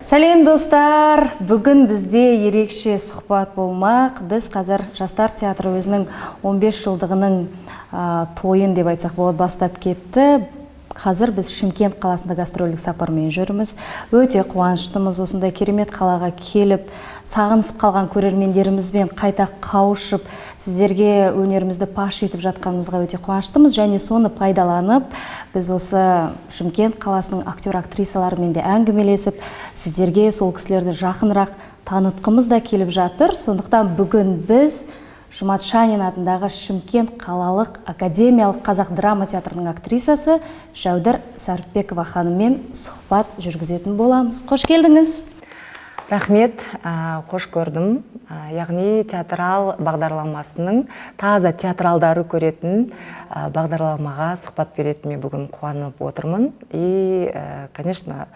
Сәлем достар, бүгін бізде ерекше сұхбат болмақ. Біз қазір Жастар театры өзінің 15 жылдығының тойын деп айтсақ болады бастап кетті. Қазір біз Шымкент қаласында гастрольдік сапармен жүрміз. Өте қуаныштымыз, осындай керемет қалаға келіп, сағынысып қалған көрермендерімізбен қайта қауышып, сіздерге өнерімізді паш етіп жатқанымызға өте қуаныштымыз. Және соны пайдаланып, біз осы Шымкент қаласының актер-актрисаларымен де әңгімелесіп, сіздерге сол кісілерді жақынырақ танытқымыз да келіп жатыр. Сондықтан бүгін біз Жұмат Шанин атындағы Шымкент қалалық академиялық қазақ драма театрының актрисасы Жәудір Сарыпбекова ханыммен сұхбат жүргізетін боламыз. Қош келдіңіз. Рахмет, қош көрдім. Яғни театрал бағдарламасының таза театралдары көретін бағдарламаға сұхбат беретіме бүгін қуанып отырмын. И, конечно,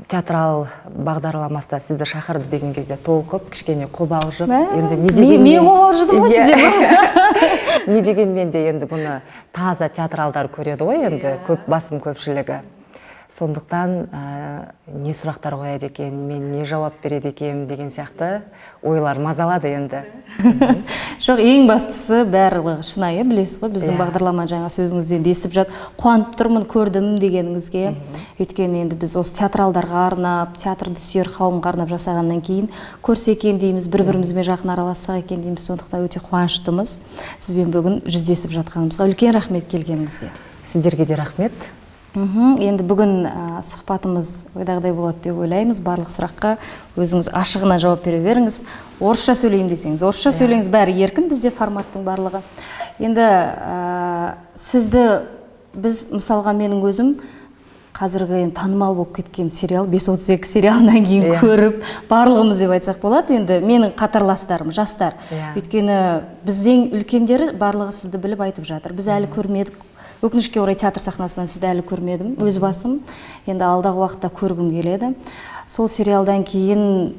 театрал бағдарламасында сізді шақырды деген кезде толқып, кішкене қобалжып, енді мен қобалжыдым ғой сізде. Не дегенмен де енді бұны таза театралдар көреді ғой, енді басым көпшілігі. Сондықтан не сұрақтар қояды екен, мен не жауап береді екен деген сияқты ойлар мазалады енді. Жоқ, ең бастысы барлығы шынайы, білесіз ғой, біздің бағдарлама жаңа сөзіңізден де естіп жат, қуанып тұрмын, көрдім дегеніңізге. Өйткені енді біз осы театралдарға арнап, театрды сүйер қауымға арнап жасағаннан кейін көрсе екен дейміз, бір-бірімізбен жақын аралассақ екен дейміз. Сондықтан өте қуаныштымыз сізбен бүгін жүздесіп жатқанымызға. Үлкен рахмет келгеніңізге. Сіздерге де рахмет. Енді бүгін сұхбатымыз ойдағыдай болады деп ойлаймыз. Барлық сұраққа өзіңіз ашығына жауап бере беріңіз. Орысша сөйлеймін десеңіз, орысша сөйлеңіз, бәрі еркін, бізде форматтың барлығы. Енді сізді біз, мысалға менің өзім, қазіргі танымал болып кеткен сериал 532 сериалынан кейін көріп, барлығымыз деп айтсақ болады. Енді менің қатарластарым, жастар. Өйткені бізден үлкендері барлығы сізді біліп айтып жатыр. Біз әлі көрмедік. Өкінішке орай театр сахнасынан сізді әлі көрмедім, өз басым. Енді алдағы уақытта көргім келеді. Сол сериалдан кейін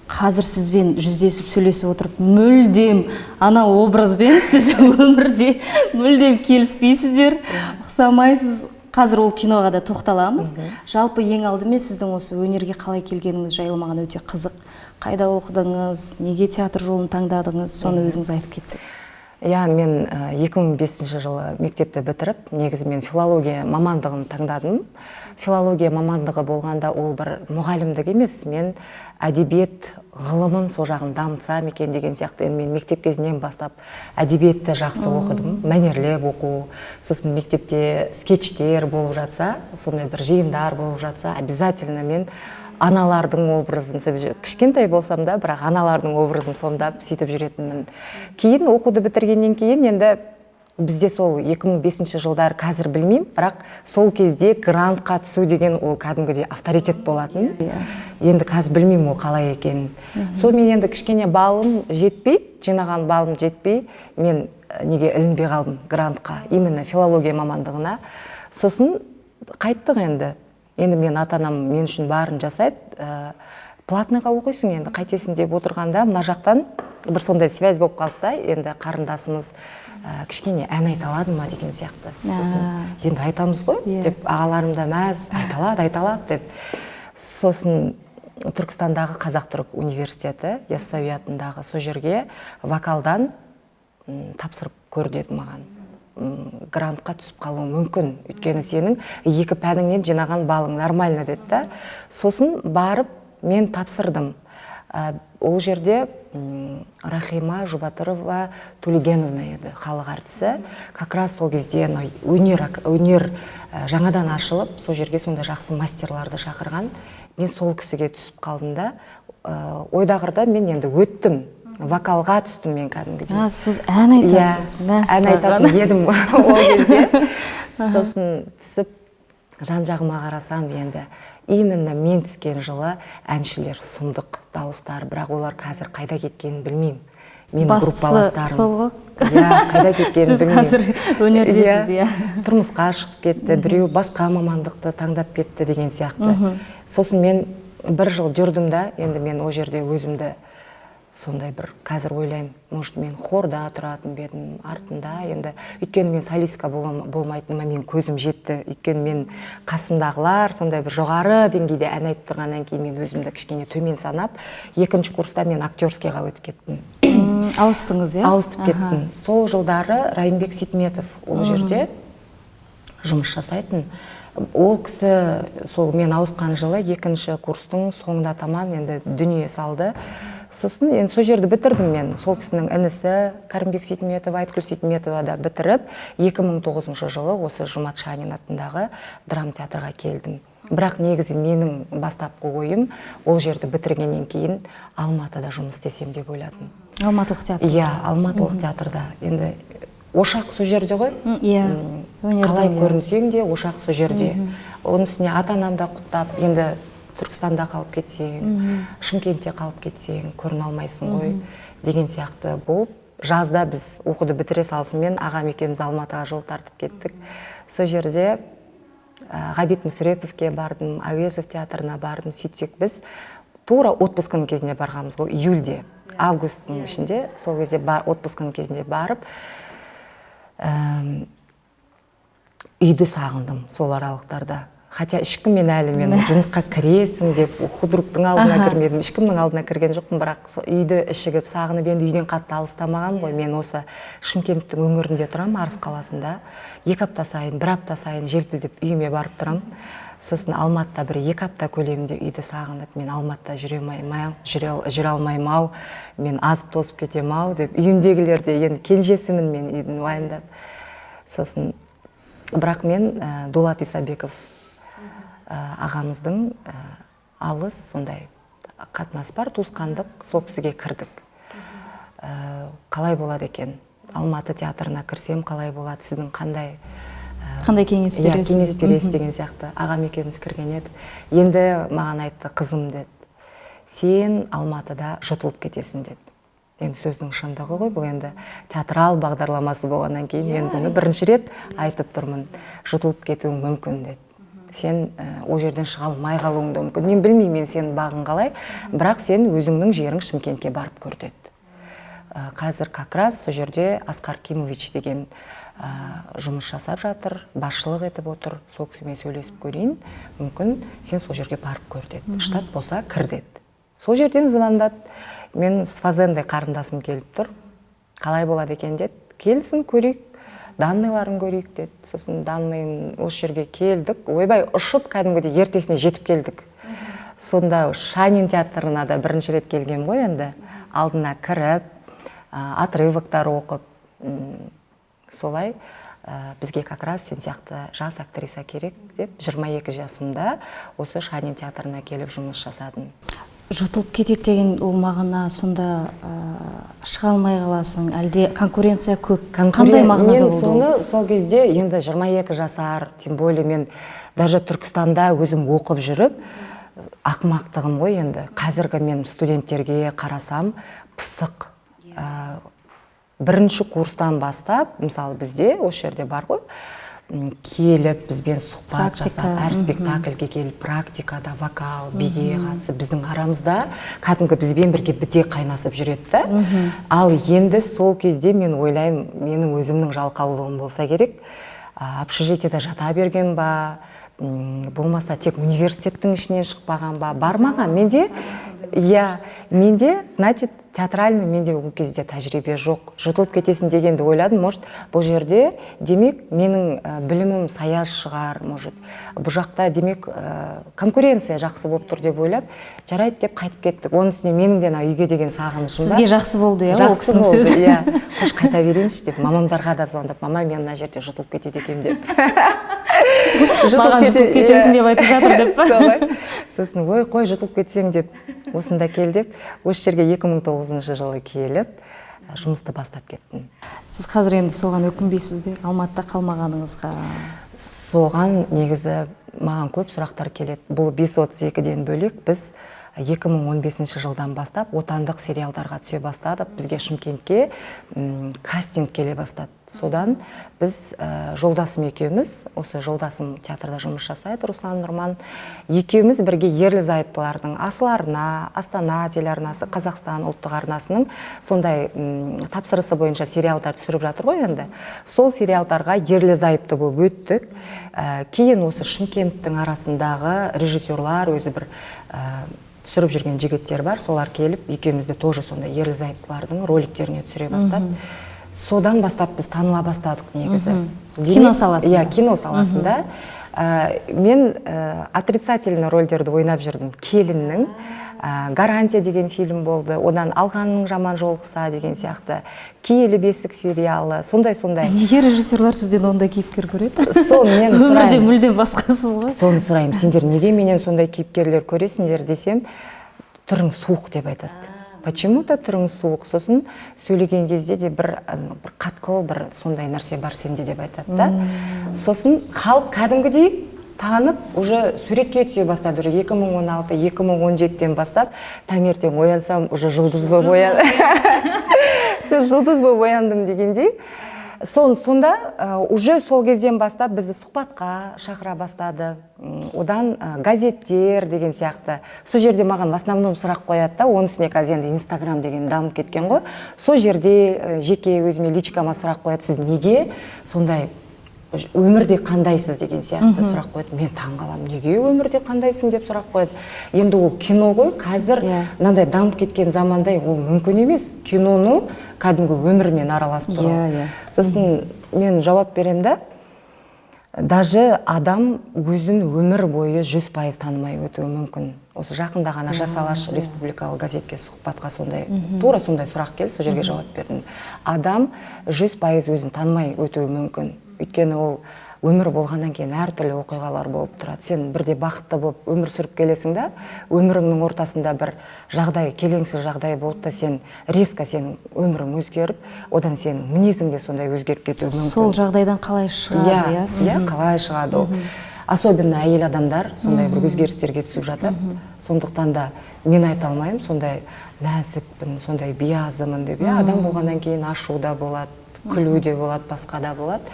қазір сізбен жүздесіп сөйлесіп отырып, мүлдем ана образбен сіз өмірде мүлдем келіспейсіздер, ұқсамайсыз. Қазір ол киноға да тоқталамыз. Жалпы ең алдымен сіздің осы өнерге қалай келгеніңіз жайлы маған өте қызық. Қайда оқыдыңыз, неге театр жолын таңдадыңыз, соны өзіңіз айтып кетсеңіз. Мен 2005 жылы мектепті бітіріп, негізі мен филология мамандығын таңдадым. Филология мамандығы болғанда ол бір мұғалімдік емес, мен әдебиет ғылымын сол жағын дамытсам екен деген сияқты. Мен мектеп кезінен бастап әдебиетті жақсы оқыдым, мәнерлеп оқу, сосын мектепте скетчтер болып жатса, сондай бір жиындар болып жатса, обязательно мен аналардың образын, кішкентай болсам да, бірақ аналардың образын сомдап сөйтіп жүретінмін. Кейін оқуды бітіргеннен кейін енді бізде сол 2005 жылдар қазір білмеймін, бірақ сол кезде грантқа түсу деген ол кәдімгідей авторитет болатын. Енді қазір білмеймін ол қалай екен. Сол мен енді кішкене балым жетпей, жинаған балым жетпей, мен неге ілінбей қалдым грантқа, именно филология мамандығына. Сосын қайттық енді. Енді мен ата-анам мен үшін барын жасайды, платныйға оқисың енді қайтесің деп отырғанда, мына жақтан бір сондай связь болып қалды да, енді қарындасымыз кішкене ән айта алады ма деген сияқты. Енді айтамыз ғой деп, ағаларым да мәз, айталады деп. Сосын Түркістандағы Қазақ-Түрік университеті, Яссауи атындағы сол жерге вокалдан тапсырып көр деді маған. Грантқа түсіп қалуы мүмкін, өйткені сенің 2 пәніңнен жинаған балың нормально деді. Сосын барып мен тапсырдым. Ол жерде Рахима Жұбатырова Төлегеновна еді, халық әртісі. Как раз сол кезде өнер жаңадан ашылып, сол жерге сонда жақсы мастерларды шақырған. Мен сол кісіге түсіп қалдым да, ойдағырда мен енді өттім. Вокалға түстім мен кәдімгідей. Сіз ән айтасыз, ән айтатын едім ол кезде. Сосын түсіп, жан-жағыма қарасам енді, именно мен түскен жылы әншілер сұмдық дауыстар, бірақ олар қазір қайда кеткенін білмеймін. Менің группаластарым. Сол ғой. Қайда кеткенін білмеймін. Сіз қазір өнердесіз, тұрмысқа шығып кетті, біреу басқа мамандықты таңдап кетті деген сияқты. Сосын мен 1 жыл жүрдім да, енді мен ол жерде өзімді сондай бір қазір ойлаймын, может мен хорда тұратын бедім артында, енді өйткені мен солистка болмайтыныма мен көзім жетті, өйткені мен қасымдағылар сондай бір жоғары деңгейде ән айтып тұрғаннан кейін мен өзімді кішкене төмен санап, екінші курста мен актерскийға өтіп кеттім. Ауыстыңыз, иә? Ауысып кеттім. Сол жылдары Райымбек Сейтметов ол жерде жұмыс жасайтын. Ол кісі сол мен ауысқан жылы екінші курстың соңында таман енді дүние салды. Сосын енді сол жерді бітірдім мен. Сол кісінің інісі Кәрімбек Сейтметов, Айткүл Сейтметова да бітіріп, 2009 жылы осы Жұмат Шанин атындағы драма театрға келдім. Бірақ негізі менің бастапқы ойым ол жерді бітіргеннен кейін Алматыда жұмыс істесем деп ойладым. Алматылық театр. Иә, Алматылық театрда. Енді ошақ сол жерде ғой. Иә. Қалай көрінсең де ошақ сол жерде. Оның үстіне ата-анам да құптап, енді Түркістанда қалып кетсең, Шымкентте қалып кетсең, көріне алмайсың ғой деген сияқты болып, жазда біз оқуды бітіре салысымен ағам екеуміз Алматыға жол тартып кеттік. Сол жерде Ғабит Мүсіреповке бардым, Әуезов театрына бардым. Сөйтсек біз тура отпускының кезінде барғанбыз ғой, июльде, августтың ішінде, сол кезде отпускының кезінде барып, үйді сағындым сол аралықтарда. Хотя ешкім мен әлі мен жұмысқа кіресің деп худруктың алдына кірмедім, ешкімнің алдына кірген жоқпын, бірақ үйді ішігіп сағынып, енді үйден қатты алыстамаған ғой. Мен осы Шымкенттің өңірінде тұрам, Арыс қаласында. 2 апта сайын, 1 апта сайын желпілдеп үйіме барып тұрам. Сосын Алматыда бір 2 апта көлемінде үйді сағынып, мен Алматыда жүре алмаймын-ау, мен азып тозып кетем-ау деп, үйімдегілер де енді кенжесімін мен үйдің уайымдап. Сосын бірақ мен Дулат Исабеков ағамыздың алыс сондай қатынас бар, туысқандық, сол кісіге кірдік. Қалай болады екен? Алматы театрына кірсем қалай болады? Сіздің қандай кеңес бересіз? Кеңес бересіз деген сияқты. Ағам екеуміз кірген едік. Енді маған айтты, қызым деді, сен Алматыда жұтылып кетесің деді. Енді сөздің шындығы ғой, бұл енді театрал бағдарламасы болғаннан кейін мен бұны бірінші рет айтып тұрмын. Жұтылып кетуің мүмкін деді. Сен ол жерден шыға алмай қалуың да мүмкін. Мен білмеймін, мен сенің бағың қалай, бірақ сен өзіңнің жерің Шымкентке барып көр деді. Қазір как раз сол жерде Асқар Кимович деген жұмыс жасап жатыр, басшылық етіп отыр. Сол кісімен сөйлесіп көрейін, мүмкін сен сол жерге барып көр деді. Штат болса кір деді. Сол жерден звондады. Мен с Фазендай қарындасым келіп тұр. Қалай болады екен деді. Келсін көрейік. Данныйларын көрейік деді. Сосын данныйын осы жерге келдік. Ойбай ұшып кәдімгідей ертесіне жетіп келдік. Сонда Шанин театрына да бірінші рет келген ғой енді. Алдына кіріп, отрывоктар оқып, солай бізге как раз сен сияқты жас актриса керек деп 22 жасымда осы Шанин театрына келіп жұмыс жасадым. Жұтылып кетеді деген ол мағына сонда шыға алмай қаласың, әлде конкуренция көп? Қандай мағынада болды? Мен соны сол кезде енді 22 жасар, тем более мен даже Түркістанда өзім оқып жүріп, ақымақтығым ғой енді. Қазіргі мен студенттерге қарасам, пысық. Бірінші курстан бастап, мысалы бізде осы жерде бар ғой, келіп бізбен сұхбат жасап, әр спектакльге келіп практикада вокал, биге қатысып, біздің арамызда кәдімгі бізбен бірге біте қайнасып жүреді. Ал енді сол кезде мен ойлаймын, менің өзімнің жалқаулығым болса керек, общежитиеде жата берген ба, болмаса тек университеттің ішінен шықпаған ба, бармаған. Менде, значит, театральный менде ол кезде тәжірибе жоқ. Жұтылып кетесін дегенді ойладым, может, бұл жерде демек менің білімім саяз шығар, может. Бұл жақта демек конкуренция жақсы болып тұр деп ойлап, жарайды деп қайтып кеттік. Оның үстіне менің де үйге деген сағынышым бар. Сізге жақсы болды, ол кісінің сөзі. Қош қайта берейінші деп, мамамдарға да звондап, мама, мен мына жерде жұтылып кетеді екем деп. Маған жұтылып кетесің деп айтып жатыр деп. Солай. Сосын, ой, қой, жұтылып кетсең деп, осында кел деп, осы жерге 2009 жылы келіп, жұмысты бастап кеттім. Сіз қазір енді соған өкінбейсіз бе, Алматыда қалмағаныңызға? Соған негізі маған көп сұрақтар келеді. Бұл 5.32-ден бөлек біз 2015 жылдан бастап отандық сериалдарға түсе бастадық. Бізге Шымкентке кастинг келе бастады. Содан біз жолдасым екеуміз, осы жолдасым театрда жұмыс жасайды, Руслан Нұрман, екеуміз бірге ерлі-зайыптылардың Асыл арна, Астана телеарнасы, Қазақстан ұлттық арнасының сондай тапсырысы бойынша сериалдар түсіріп жатыр ғой енді. Сол сериалдарға ерлі-зайыпты болып өттік. Кейін осы Шымкенттің арасындағы режиссерлар, өзі бір түсіріп жүрген жігіттер бар, солар келіп, екеумізді тоже сондай ерлі-зайыптылардың роликтеріне түсіре бастады. Содан бастап біз таныла бастадық негізі. Кино саласында. Иә, кино саласында. Мен отрицательный рөлдерді ойнап жүрдім. Келіннің «Гарантия» деген фильм болды. Одан «Алғанның жаман жолықса» деген сияқты. «Киелі бесік» сериалы, сондай-сондай. Неге режиссерлар сізден ондай кейіпкер көреді? Соны мен сұраймын. Өмірде мүлдем басқасыз ғой. Соны сұраймын. Сендер неге менен сондай кейіпкерлер көресіңдер десем, түрің суық деп айтады. Почему-то түрің суық. Сосын сөйлеген кезде де бір қатқыл, бір сондай нәрсе бар сенде деп айтады да. Сосын халық кәдімгідей танып, уже суретке түсе бастады. Уже 2016-2017-тен бастап таңертең оянсам, уже жұлдыз болып жұлдыз болып ояндым дегендей. Сонда уже сол кезден бастап бізді сұхбатқа шақыра бастады. Одан газеттер деген сияқты. Сол жерде маған в основном сұрақ қояды да, оның үстіне қазір енді Инстаграм деген дамып кеткен ғой. Сол жерде жеке өзіме личкама сұрақ қояды, сіз неге сондай өмірде қандайсыз деген сияқты сұрақ қояды. Мен таңғаламын, неге өмірде қандайсың деп сұрақ қояды. Енді ол кино ғой, қазір мынандай дамып кеткен замандай ол мүмкін емес. Киноны кәдімгі өмірмен араластыру. Сосын мен жауап берем да, даже адам өзін өмір бойы 100% танымай өтуі мүмкін. Осы жақында ғана Жас Алаш республикалық газетке сұхбатқа тура сондай сұрақ келді, сол жерге жауап бердім. Адам 100% өзін танымай өтуі мүмкін. Өйткені ол өмір болғаннан кейін әртүрлі оқиғалар болып тұрады. Сен бірде бақытты болып өмір сүріп келесің да, өміріңнің ортасында бір жағдай, келеңсіз жағдай болды да, сен резко сенің өмірің өзгеріп, одан сенің мінезің де сондай өзгеріп кетуі мүмкін. Сол жағдайдан қалай шығады, иә, қалай шығады ол. Особенно әйел адамдар сондай бір өзгерістерге түсіп жатады. Сондықтан да мен айта алмаймын, сондай нәзікпін, сондай биязымын деп. Адам болғаннан кейін ашу да болады, күлу де болады, басқа да болады.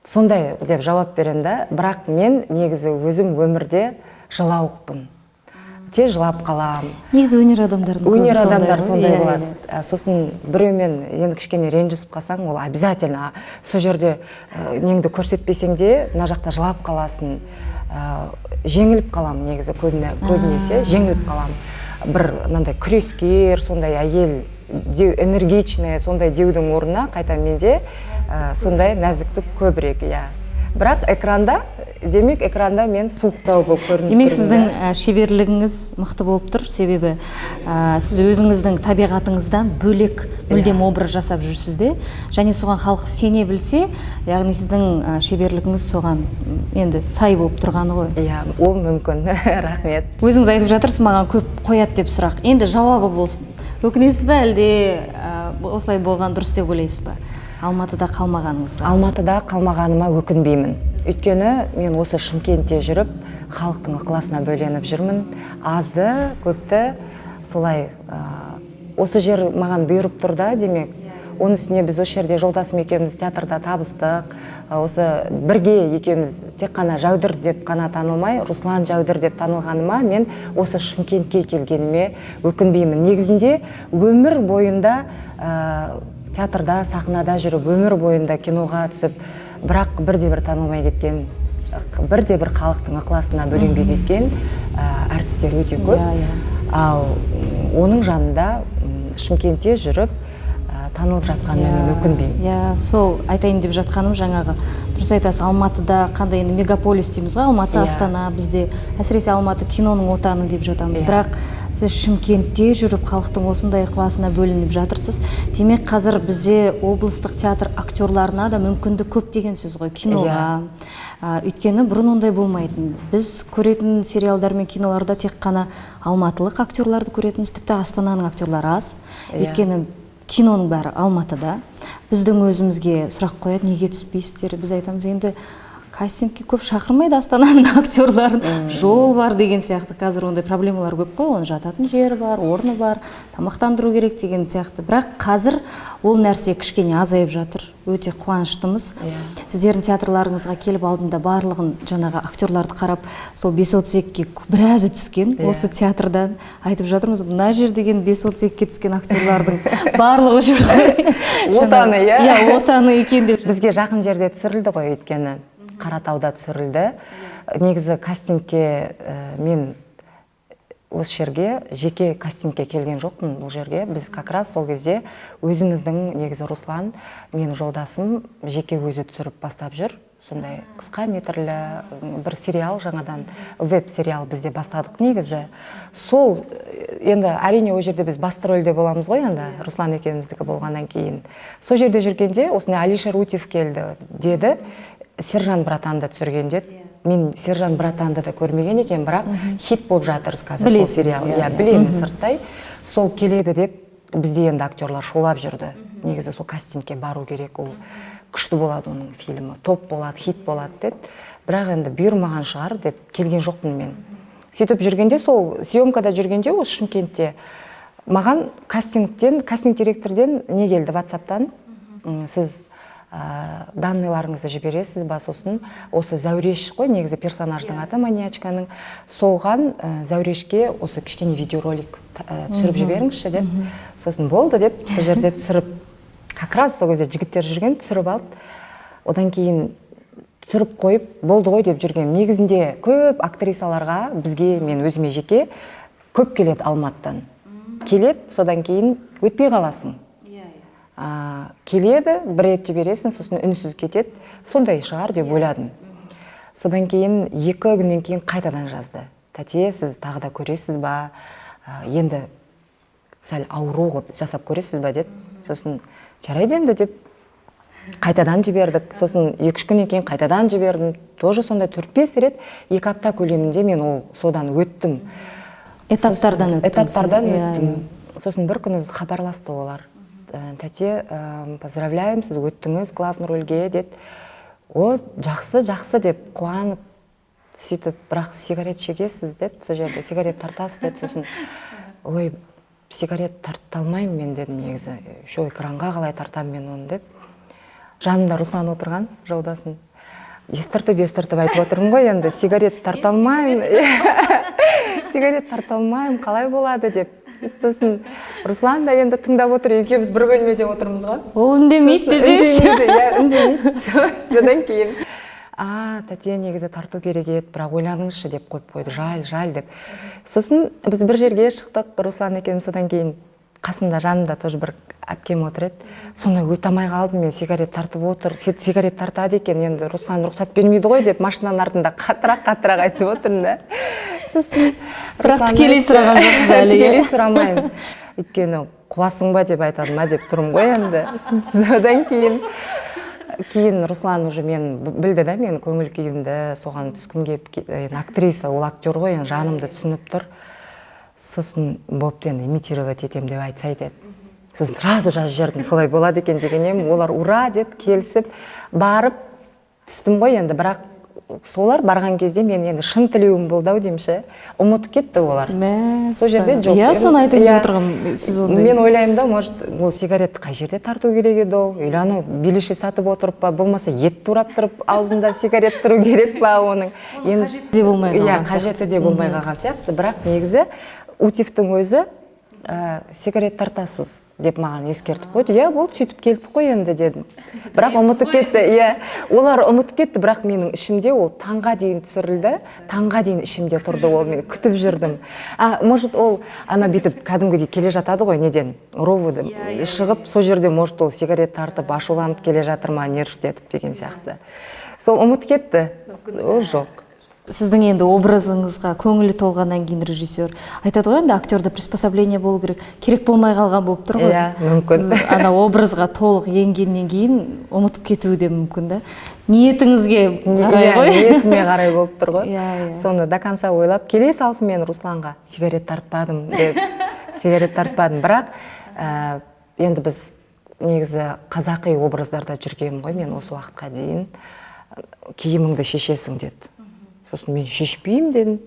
Сондай деп жауап берем да, бірақ мен негізі өзім өмірде жылауықпын. Тез жылап қалам. Негізі өнер адамдар сондай болады. Сосын біреумен енді кішкене ренжісіп қалсаң, ол обязательно сол жерде неңді көрсетпесең де, мына жақта жылап қаласың. Жеңіліп қалам негізі көбінесе, жеңіліп қалам. Бір мынандай күрескер, сондай әйел энергичная, сондай деудің орнына қайта менде сондай нәзіктік көбірек, иә. Бірақ демек экранда мен суықтау болып көрініп тұрмын. Демек сіздің шеберлігіңіз мықты болып тұр, себебі сіз өзіңіздің табиғатыңыздан бөлек мүлдем образ жасап жүрсіз де, және соған халық сене білсе, яғни сіздің шеберлігіңіз соған енді сай болып тұрғаны ғой. Иә, ол мүмкін. Рахмет. Өзіңіз айтып жатырсыз, маған көп қояды деп сұрақ. Енді жауабы болсын. Өкінесіз бе, әлде осылай болған дұрыс деп ойлайсыз ба? Алматыда қалмағаныңызға? Алматыда қалмағаныма өкінбеймін. Өйткені мен осы Шымкентте жүріп, халықтың ықыласына бөленіп жүрмін. Азды, көпті, солай осы жер маған бұйырып тұрда, демек. Оның үстіне біз осы жерде жолдасым екеуміз театрда табыстық. Осы бірге екеуміз тек қана Жәудір деп қана танылмай, Руслан Жәудір деп танылғаныма мен осы Шымкентке келгеніме өкінбеймін. Негізінде өмір бойында театрда, сахнада жүріп, өмір бойында киноға түсіп, бірақ бірде-бір танылмай кеткен, бірде-бір халықтың ықыласына бөленбей кеткен әртістер өте көп. Ал оның жанында Шымкентте жүріп, танылып жатқанына мен өкінбеймін. Иә, сол айтайын деп жатқаным жаңағы. Дұрыс айтасыз, Алматыда қандай енді мегаполис дейміз ғой, Алматы, Астана, бізде әсіресе Алматы киноның отаны деп жатамыз. Бірақ сіз Шымкентте жүріп, халықтың осындай ықыласына бөлініп жатырсыз. Демек қазір бізде облыстық театр актерларына да мүмкіндік көп деген сөз ғой, киноға. Өйткені бұрын ондай болмайтын. Біз көретін сериалдар мен киноларда тек қана алматылық актерларды көретінбіз, тіпті Астананың актерлары аз. Өйткені киноның бәрі Алматыда. Біздің өзімізге сұрақ қояды, неге түспейсіздер? Біз айтамыз, енді кастингке көп шақырмайды Астананың актерларын, жол бар деген сияқты. Қазір ондай проблемалар көп қой, оның жататын жері бар, орны бар, тамақтандыру керек деген сияқты. Бірақ қазір ол нәрсе кішкене азайып жатыр. Өте қуаныштымыз. Сіздердің театрларыңызға келіп алдында барлығын жаңағы актерларды қарап, сол 5.32-ге біразы түскен осы театрдан айтып жатырмыз. Мына жер деген 5.32-ге түскен актерлардың барлығы жүр ғой. Отаны, иә, отаны екен деп. Бізге жақын жерде түсірілді ғой, өйткені Қаратауда түсірілді. Негізі кастингке мен осы жерге жеке кастингке келген жоқпын. Бұл жерге біз как раз сол кезде өзіміздің, негізі Руслан, менің жолдасым, жеке өзі түсіріп бастап жүр. Сондай қысқа метрлі бір сериал, жаңадан веб-сериал бізде бастадық негізі. Сол, енді әрине ол жерде біз басты рөлде боламыз ғой, енді Руслан екеуміздікі болғаннан кейін. Сол жерде жүргенде осындай Алишер Утев келді, деді, Сержан Братанды түсірген деді. Мен Сержан Братанды да көрмеген екен, бірақ хит болып жатыр қазір сол сериал. Иә, білемін сырттай. Сол келеді деп бізде енді актерлар шулап жүрді. Негізі сол кастингке бару керек, ол күшті болады оның фильмі, топ болады, хит болады деді. Бірақ енді бұйырмаған шығар деп келген жоқпын мен. Сөйтіп жүргенде, сол съемкада жүргенде осы Шымкентте маған кастинг директорден не келді WhatsApp-тан? Сіз данныйларыңызды жібересіз ба, сосын осы Зәуреш қой, негізі персонаждың аты маньячканың, солған Зәурешке осы кішкене видеоролик түсіріп жіберіңізші деп. Сосын болды деп, сол жерде түсіріп, как раз сол кезде жігіттер жүрген, түсіріп алды. Одан кейін түсіріп қойып, болды ғой деп жүрген. Негізінде көп актрисаларға, бізге, мен өзіме жеке, көп келеді Алматыдан. Келеді, содан кейін өтпей қаласың. Келеді, бір рет жібересің, сосын үнсіз кетеді, сондай шығар деп ойладым. Содан кейін 2 күннен кейін қайтадан жазды. Тәте, сіз тағы да көресіз ба, енді сәл ауру ғып жасап көресіз ба деді. Сосын жарайды енді деп қайтадан жібердік. Сосын 2-3 күннен кейін қайтадан жібердім. Тоже сондай 4-5 рет 2 апта көлемінде мен ол содан өттім. Этаптардан өттім. Сосын бір күні хабарласты олар. Тәте, поздравляем, сіз өттіңіз главный рөлге деді. О, жақсы деп қуанып, сөйтіп, бірақ сигарет шегесіз деді, сол жерде сигарет тартасыз деді. Сосын, ой, сигарет тартталмаймын мен дедім негізі. Шо экранға қалай тартам мен оны деп. Жанымда Руслан отырған, жолдасын. Естіртіп айтып отырмын ғой, енді сигарет тарталмаймын. Сигарет тарталмаймын, қалай болады деп. Сосын Руслан да енді тыңдап отыр, екеуміз бір бөлмеде отырмыз ғой. Ол үндемейді десеңші. Үндемейді. Содан кейін, тәте негізі тарту керек еді, бірақ ойланыңызшы деп қойып қойды, жал деп. Сосын біз бір жерге шықтық, Руслан екеуміз, содан кейін қасында, жанымда тоже бір әпкем отыр еді. Сонда өте алмай қалдым, мен сигарет тартып отыр, сигарет тартады екен, енді Руслан рұқсат бермейді ғой деп машинаның артында қаттырақ айтып отырмын да. Бірақ тікелей сұраған жоқсыз әлі. Тікелей сұрамаймын. Өйткені қуасың ба деп айтады ма деп тұрмын ғой енді. Содан кейін Руслан уже мен білді да, мен көңіл күйімді, соған түскім келіп, актриса, ол актер ғой, жанымды түсініп тұр. Сосын бопты енді имитировать етем деп айтса айтады. Сосын сразу жазып жібердім, солай болады екен дегенем, олар ура деп келісіп барып түстім ғой енді, бірақ солар барған кезде мен енді шын тілеуім болды ау деймші, ұмытып кетті олар. Сол жерде жоқ. Иә, соны айтып отырғым, сіз ондай. Мен ойлаймын да, может, ол сигаретті қай жерде тарту керек еді ол, үйланы беліші сатып отырып па, болмаса ет турап тұрып, аузында сигарет тұру керек па оның. Қажетті де болмай қалған сияқты. Қажетті де болмай қалған сияқты, бірақ негізі Утевтің өзі сигарет тартасыз деп маған ескертіп қойды. Иә, бұл сөйтіп келді қой енді дедім. Бірақ ұмытып кетті. Иә, олар ұмытып кетті, бірақ менің ішімде ол таңға дейін түсірілді. Таңға дейін ішімде тұрды ол, мен күтіп жүрдім. Может, ол ана бүйтіп кәдімгідей келе жатады ғой, неден? Ровуды шығып, сол жерде может ол сигарет тартып, ашуланып келе жатыр ма, нервштетіп деген сияқты. Сол ұмытып кетті. Ол жоқ. Сіздің енді образыңызға көңілі толғаннан кейін режиссер айтады ғой, енді актерда приспособление болу керек болмай қалған болып тұр ғой. Иә, мүмкін. Сіз ана образға толық енгеннен кейін ұмытып кетуі де мүмкін да. Ниетіңізге қарай ғой. Ниетіме қарай болып тұр ғой. Соны до конца ойлап, келе салсын мен Русланға сигарет тартпадым деп, сигарет тартпадым. Бірақ енді біз негізі қазақи образдарда жүргенмін ғой мен осы уақытқа дейін. киіміңді шешесің деді. Сосын мен шешпеймін дедім.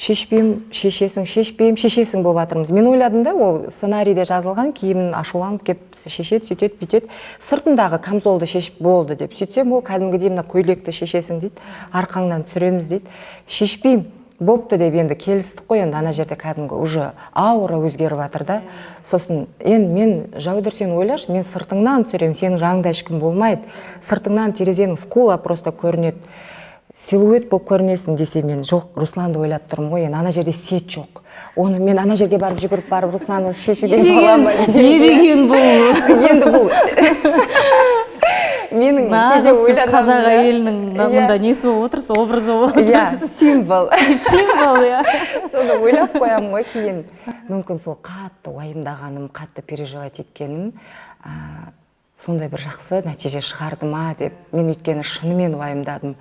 Шешпеймін, шешесің болып жатырмыз. Мен ойладым да, ол сценарийде жазылған, киімін ашуланып кеп шешеді, сөйтеді, бүйтеді. Сыртындағы камзолды шешіп болды деп. Сөйтсем, ол кәдімгідей мына көйлекті шешесің дейді, арқаңнан түсіреміз дейді. Шешпеймін, бопты деп енді келістік қой, енді ана жерде кәдімгі уже аура өзгеріп жатыр да. Сосын енді мен Жаудыр, сен ойлашы, мен сыртыңнан түсіремін, сенің жаныңда ешкім болмайды. Сыртыңнан терезенің скула просто көрінеді. Силуэт болып көрінесің десе, мен жоқ, Русланды ойлап тұрмын ғой, енді ана жерде сет жоқ. Оны мен ана жерге барып жүгіріп барып Русланды шешуге бола ма? Не деген бұл? Енді бұл менің нағыз қазақ әйелінің мұнда несі болып отырсыз, образы болып отырсыз. Символ. Символ, иә. Соны ойлап қоямын ғой кейін. Мүмкін сол қатты уайымдағаным, қатты переживать еткенім сондай бір жақсы нәтиже шығарды ма деп. Мен өйткені шынымен уайымдадым.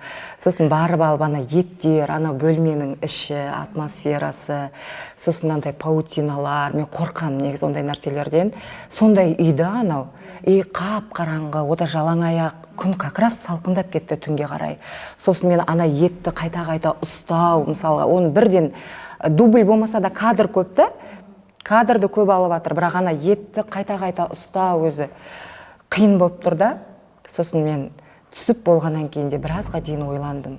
Сосын барып алып ана еттер, ана бөлменің іші, атмосферасы, сосын андай паутиналар, мен қорқамын негізі ондай нәрселерден. Сондай үйді анау, қап қараңғы, ода жалаң аяқ, күн как раз салқындап кетті түнге қарай. Сосын мен ана етті қайта-қайта ұстау, мысалға, оны бірден дубль болмаса да кадр көп та, кадрды көп алып жатыр, бірақ ана етті қайта-қайта ұстау өзі қиын болып тұр да. Сосын мен түсіп болғаннан кейін де біразға дейін ойландым.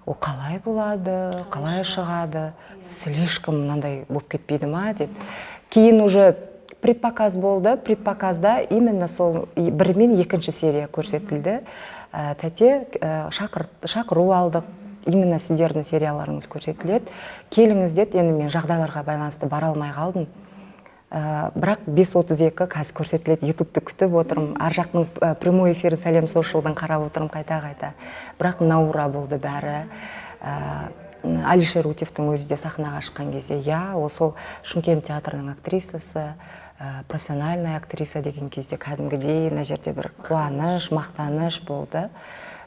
Ол қалай болады, қалай шығады, слишком мынандай болып кетпейді ма деп. Кейін уже предпоказ болды. Предпоказда именно сол бір мен екінші серия көрсетілді. Тәте шақыру алдық. Именно сіздердің серияларыңыз көрсетіледі. Келіңіз деді, енді мен жағдайларға байланысты бара алмай қалдым. Бірақ 5:32 қазір көрсетіледі, ютубты күтіп отырмын. Ар жақтың прямой эфирі Сәлем Сошылдың қарап отырмын қайта-қайта. Бірақ наура болды бәрі. Алишер Утевтің өзі де сахнаға шыққан кезде, ол сол Шымкент театрының актрисасы, профессиональная актриса деген кезде кәдімгідей мына жерде бір қуаныш, мақтаныш болды.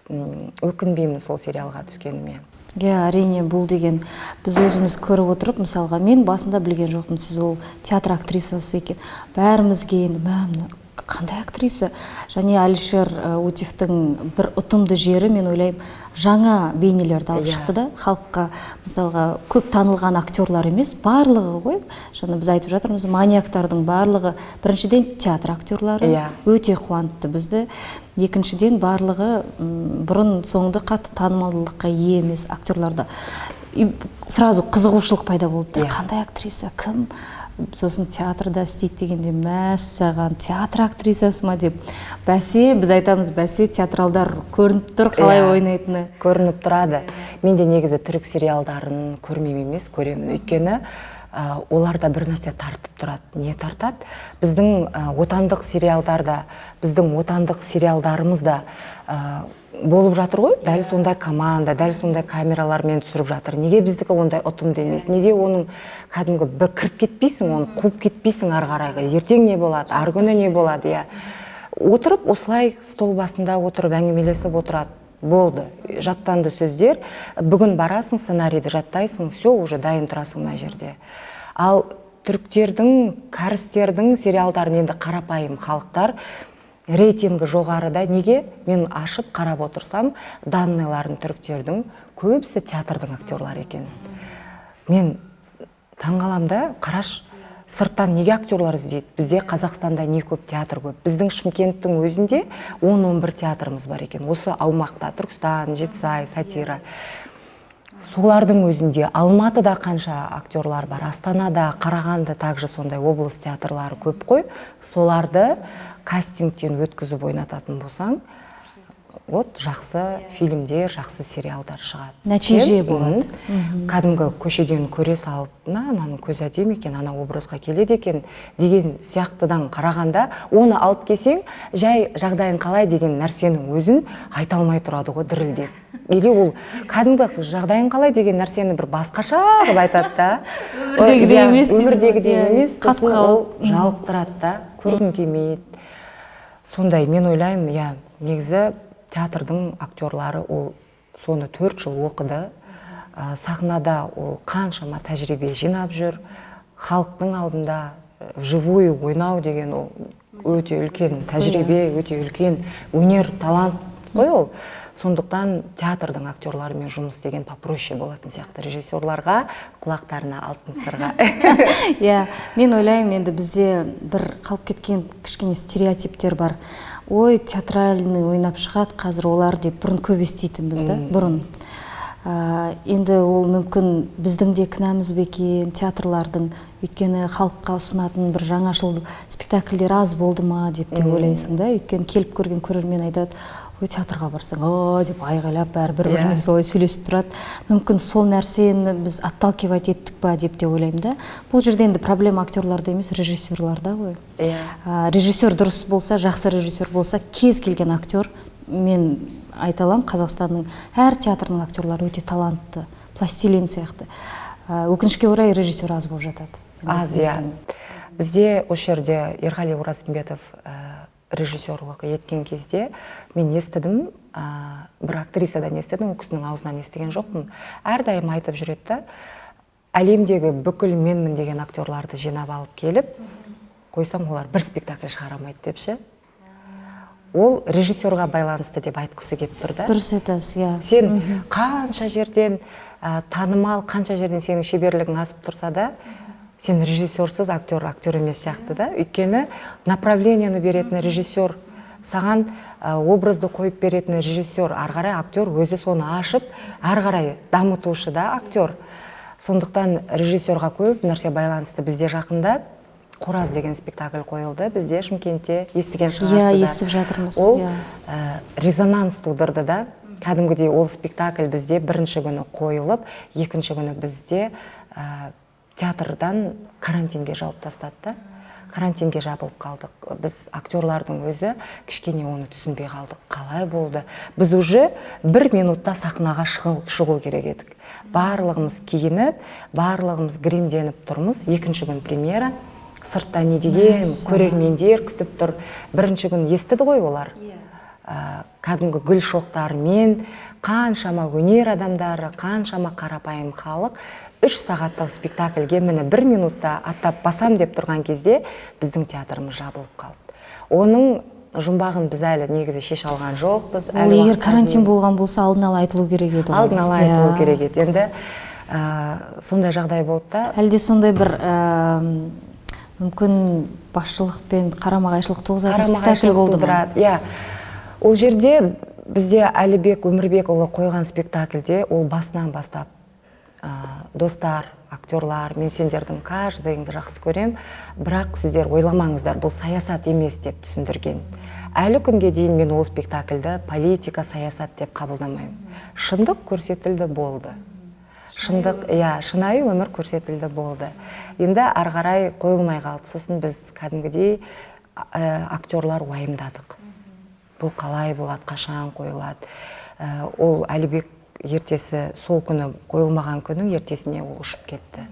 Өкінбеймін сол сериалға түскеніме. Әрине, бұл деген біз өзіміз көріп отырып, мысалға мен басында білген жоқпын, сіз ол театр актрисасы екен. Бәрімізге енді қандай актриса? Және Алишер Утевтің бір ұтымды жері, мен ойлаймын, жаңа бейнелерді алып шықты да, халыққа мысалға көп танылған актерлар емес, барлығы ғой. Жаңа біз айтып жатырмыз, маньяктардың барлығы, біріншіден театр актерлары өте қуантты бізді. Екіншіден барлығы бұрын соңды қатты танымалдылыққа ие емес актерларда. Сразу қызығушылық пайда болды. Қандай актриса, кім? Сосын театрда істейді дегенде, мәссаған, театр актрисасы ма деп. Бәсе, біз айтамыз, бәсе, театралдар көрініп тұр, қалай ойнайтыны. Көрініп тұрады. Мен де негізі түрік сериалдарын көрмеймін емес, көремін. Өйткені оларда бір нәрсе тартып тұрады. Не тартады? Біздің отандық сериалдарда, біздің отандық сериалдарымызда болып жатыр ғой, дәл сондай команда, дәл сондай камералармен түсіріп жатыр. Неге біздікі ондай ұтымды емес? Неге оның кәдімгі бір кіріп кетпейсің, оны қуып кетпейсің ары қарайғы? Ертең не болады, ары күні не болады? Отырып, осылай стол басында отырып әңгімелесіп отырады. Болды, жаттанды сөздер. Бүгін барасың, сценарийді жаттайсың, все, уже дайын тұрасың мына жерде. Ал түріктердің, кәрістердің сериалдарын енді қарапайым халықтар рейтингі жоғарыда. Неге? Мен ашып қарап отырсам, данныйларын түріктердің көбісі театрдың актерлары екен. Мен таңғаламда, қараш, сырттан неге актерлар іздейді? Бізде Қазақстанда не көп, театр көп. Біздің Шымкенттің өзінде 10-11 театрымыз бар екен. Осы аумақта Түркістан, Жетісай, Сатира. Солардың өзінде Алматыда қанша актерлар бар, Астанада, Қарағанды также сондай облыс театрлары көп қой. Соларды кастингтен өткізіп ойнататын болсаң, жақсы фильмдер, жақсы сериалдар шығады. Нәтиже болады. Кәдімгі көшеден көре салып, ананың көзі әдемі екен, ана образға келеді екен деген сияқтыдан қарағанда, оны алып келсең, жай жағдайын қалай деген нәрсенің өзін айта алмай тұрады ғой, дірілдеп. Или ол кәдімгі жағдайын қалай деген нәрсені бір басқаша қылып айтады да. Өмірдегідей емес, ол жалықтырады да, көргім келмейді. Сондай, мен ойлаймын, негізі театрдың актерлары ол соны 4 жыл оқыды. Сахнада ол қаншама тәжірибе жинап жүр. Халықтың алдында живую ойнау деген ол өте үлкен тәжірибе, өте үлкен өнер, талант қой ол. Сондықтан театрдың актерларымен жұмыс деген попроще болатын сияқты. Режиссерларға құлақтарына алтын сырға. Иә, мен ойлаймын, енді бізде бір қалып кеткен кішкене стереотиптер бар. Ой, театральный ойнап шығады қазір олар деп бұрын көп еститінбіз да, бұрын. Енді ол мүмкін біздің де кінәміз бе екен, театрлардың, өйткені халыққа ұсынатын бір жаңашыл спектакльдер аз болды ма деп те ойлайсың да, өйткені келіп көрген көрермен айтады, ой, театрға барсаң, деп айғайлап бәрі бір-бірімен солай сөйлесіп тұрады. Мүмкін сол нәрсені біз отталкивать еттік па деп те ойлаймын да. Бұл жерде енді проблема актерларда емес, режиссерларда ғой. Режиссер дұрыс болса, жақсы режиссер болса, кез келген актер, мен айта аламын, Қазақстанның әр театрының актерлары өте талантты, пластилин сияқты. Өкінішке орай режиссер аз болып жатады. Аз, иә. Бізде осы жерде Ерғали Оразымбетов режиссерлық еткен кезде мен естідім, бір актрисадан естідім, ол кісінің аузынан естіген жоқпын. Әрдайым айтып жүреді да, әлемдегі бүкіл менмін деген актерларды жинап алып келіп, қойсам олар бір спектакль шығарамайды депші. Ол режиссерға байланысты деп айтқысы келіп тұр да. Дұрыс айтасыз, иә. Сен қанша жерден танымал, қанша жерден сенің шеберлігің асып тұрса да, сен режиссерсыз актер емес сияқты да. Өйткені направлениені беретін режиссер, саған образды қойып беретін режиссер, ары қарай актер өзі соны ашып, ары қарай дамытушы да актер. Сондықтан режиссерға көп нәрсе байланысты. Бізде жақында Қораз деген спектакль қойылды, бізде Шымкентте, естіген шығарсыздар. Иә, естіп жатырмыз. Ол резонанс тудырды да. Кәдімгідей ол спектакль бізде бірінші күні қойылып, екінші күні бізде театрдан карантинге жауып тастады. Карантинге жабылып қалдық. Біз актерлардың өзі кішкене оны түсінбей қалдық. Қалай болды? Біз уже 1 минутта сахнаға шығу керек едік. Барлығымыз киініп, барлығымыз гримденіп тұрмыз. Екінші күн премьера. Сыртта не деген көрермендер күтіп тұр. Бірінші күн естіді ғой олар. Кәдімгі гүл шоқтарымен, қаншама өнер адамдары, қаншама қарапайым халық 3 сағаттық спектакльге мені 1 минутта аттап басам деп тұрған кезде біздің театрымыз жабылып қалды. Оның жұмбағын біз әлі негізі шеше алған жоқпыз. Егер карантин болған болса, алдын ала айтылу керек еді. Алдын ала айтылу керек еді. Енді сондай жағдай болды да. Әлде сондай бір мүмкін басшылық пен қарама-қайшылық туғызатын спектакль болды ма? Иә. Ол жерде бізде Әлібек Өмірбекұлы қойған спектакльде ол басынан бастап достар, актерлар, мен сендердің каждыйыңды жақсы көрем, бірақ сіздер ойламаңыздар, бұл саясат емес деп түсіндірген. Әлі күнге дейін мен ол спектакльді политика, саясат деп қабылдамаймын. Шындық көрсетілді болды. Шындық, шынайы өмір көрсетілді болды. Енді ары қарай қойылмай қалды. Сосын біз кәдімгідей актерлар уайымдадық. Бұл қалай болады, қашан қойылады. Ол Әлібек ертесі сол күні қойылмаған күннің ертесіне ол ұшып кетті.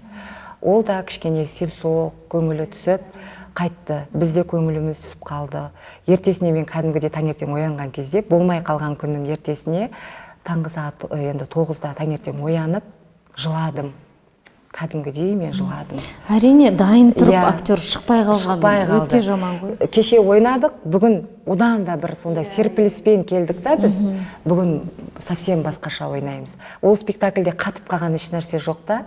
Ол да кішкене селсоқ, көңілі түсіп қайтты. Бізде көңіліміз түсіп қалды. Ертесіне мен кәдімгідей таңертең оянған кезде, болмай қалған күннің ертесіне таңғы сағат 9-да таңертең оянып жыладым. Кәдімгідей мен жыладым. Әрине, дайын тұрып актер шықпай қалған өте жаман ғой. Кеше ойнадық, бүгін одан да бір сондай серпіліспен келдік та біз. Бүгін совсем басқаша ойнаймыз. Ол спектакльде қатып қалған еш нәрсе жоқ та.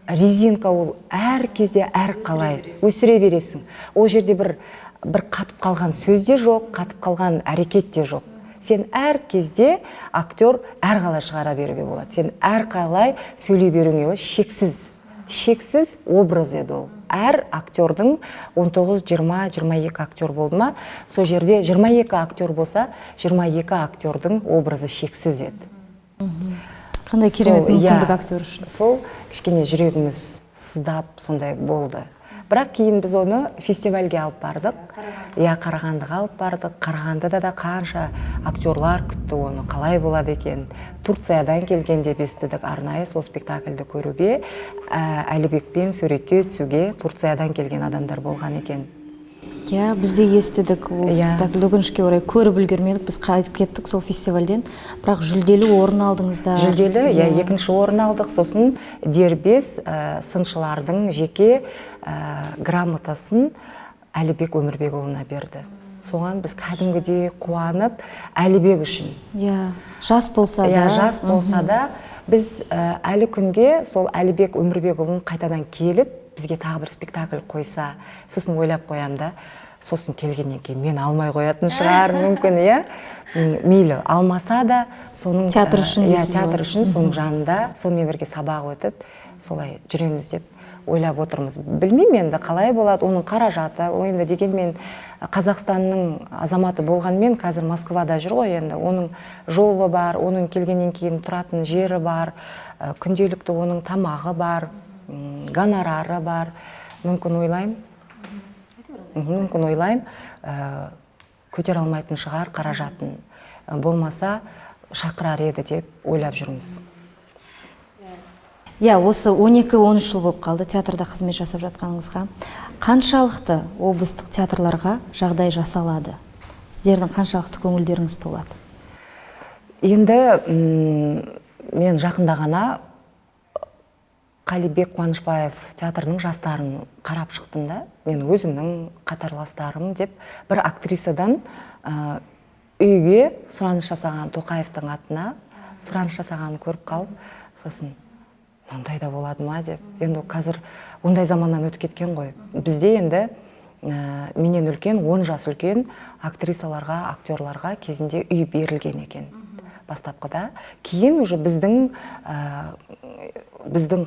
Резинка ол әр кезде әр қалай өсіре бересің. Ол жерде бір қатып қалған сөз де жоқ, қатып қалған әрекет те жоқ. Сен әр кезде актер әр қалай шығара беруге болады. Сен әр қалай сөйлей беруге болады. Шексіз образ еді ол. Әр актердің 19, 20, 22 актер болды ма, сол жерде 22 актер болса, 22 актердің образы шексіз еді. Қандай керемет мүмкіндік актер үшін. Сол кішкене жүрегіміз сыздап сондай болды. Бірақ кейін біз оны фестивальге алып бардық. Қарағандыға алып бардық. Қарағандыда да қанша актерлар күтті оны, қалай болады екен. Турциядан келген деп естідік, арнайы сол спектакльді көруге, Әлібекпен суретке түсуге Турциядан келген адамдар болған екен. Бізде естідік ол спектакль, өкінішке орай көріп үлгермедік, біз қайтып кеттік сол фестивальден, бірақ жүлделі орын алдыңыздар. Жүлделі, екінші орын алдық, сосын дербес сыншылардың жеке грамотасын Әлібек Өмірбекұлына берді. соған біз кәдімгідей қуанып, Әлібек үшін. Жас болса да. Жас болса да, біз әлі күнге сол Әлібек Өмірбекұлын қайтадан келіп, бізге тағы бір спектакль қойса, сосын ойлап қоям да, сосын келгеннен кейін мен алмай қоятын шығар, мүмкін, мейлі алмаса да, соның театр үшін театр үшін соның жанында сонымен бірге сабақ өтіп, солай жүреміз деп ойлап отырмыз. Білмеймін енді қалай болады, оның қаражаты, ол енді дегенмен Қазақстанның азаматы болғанмен қазір Москвада жүр ғой, енді оның жолы бар, оның келгеннен кейін тұратын жері бар, күнделікті оның тамағы бар, гонорары бар. Мүмкін ойлайым, көтер алмайтын шығар қаражатын, болмаса шақырар еді деп ойлап жүрміз. Осы 12-13 жыл болып қалды театрда қызмет жасап жатқаныңызға. Қаншалықты облыстық театрларға жағдай жасалады? Сіздердің қаншалықты көңілдеріңіз толады? Енді мен жақында ғана Қалибек Қуанышбаев театрының жастарын қарап шықтым да, мен өзімнің қатарластарым деп бір актрисадан үйге сұраныс жасаған, Тоқаевтың атына сұраныс жасағанын көріп қалып, сосын мынандай да болады ма деп. Енді қазір ондай заманнан өтіп кеткен ғой. Бізде енді менен үлкен, 10 жас үлкен актрисаларға, актерларға кезінде үй берілген екен бастапқыда. Кейін уже біздің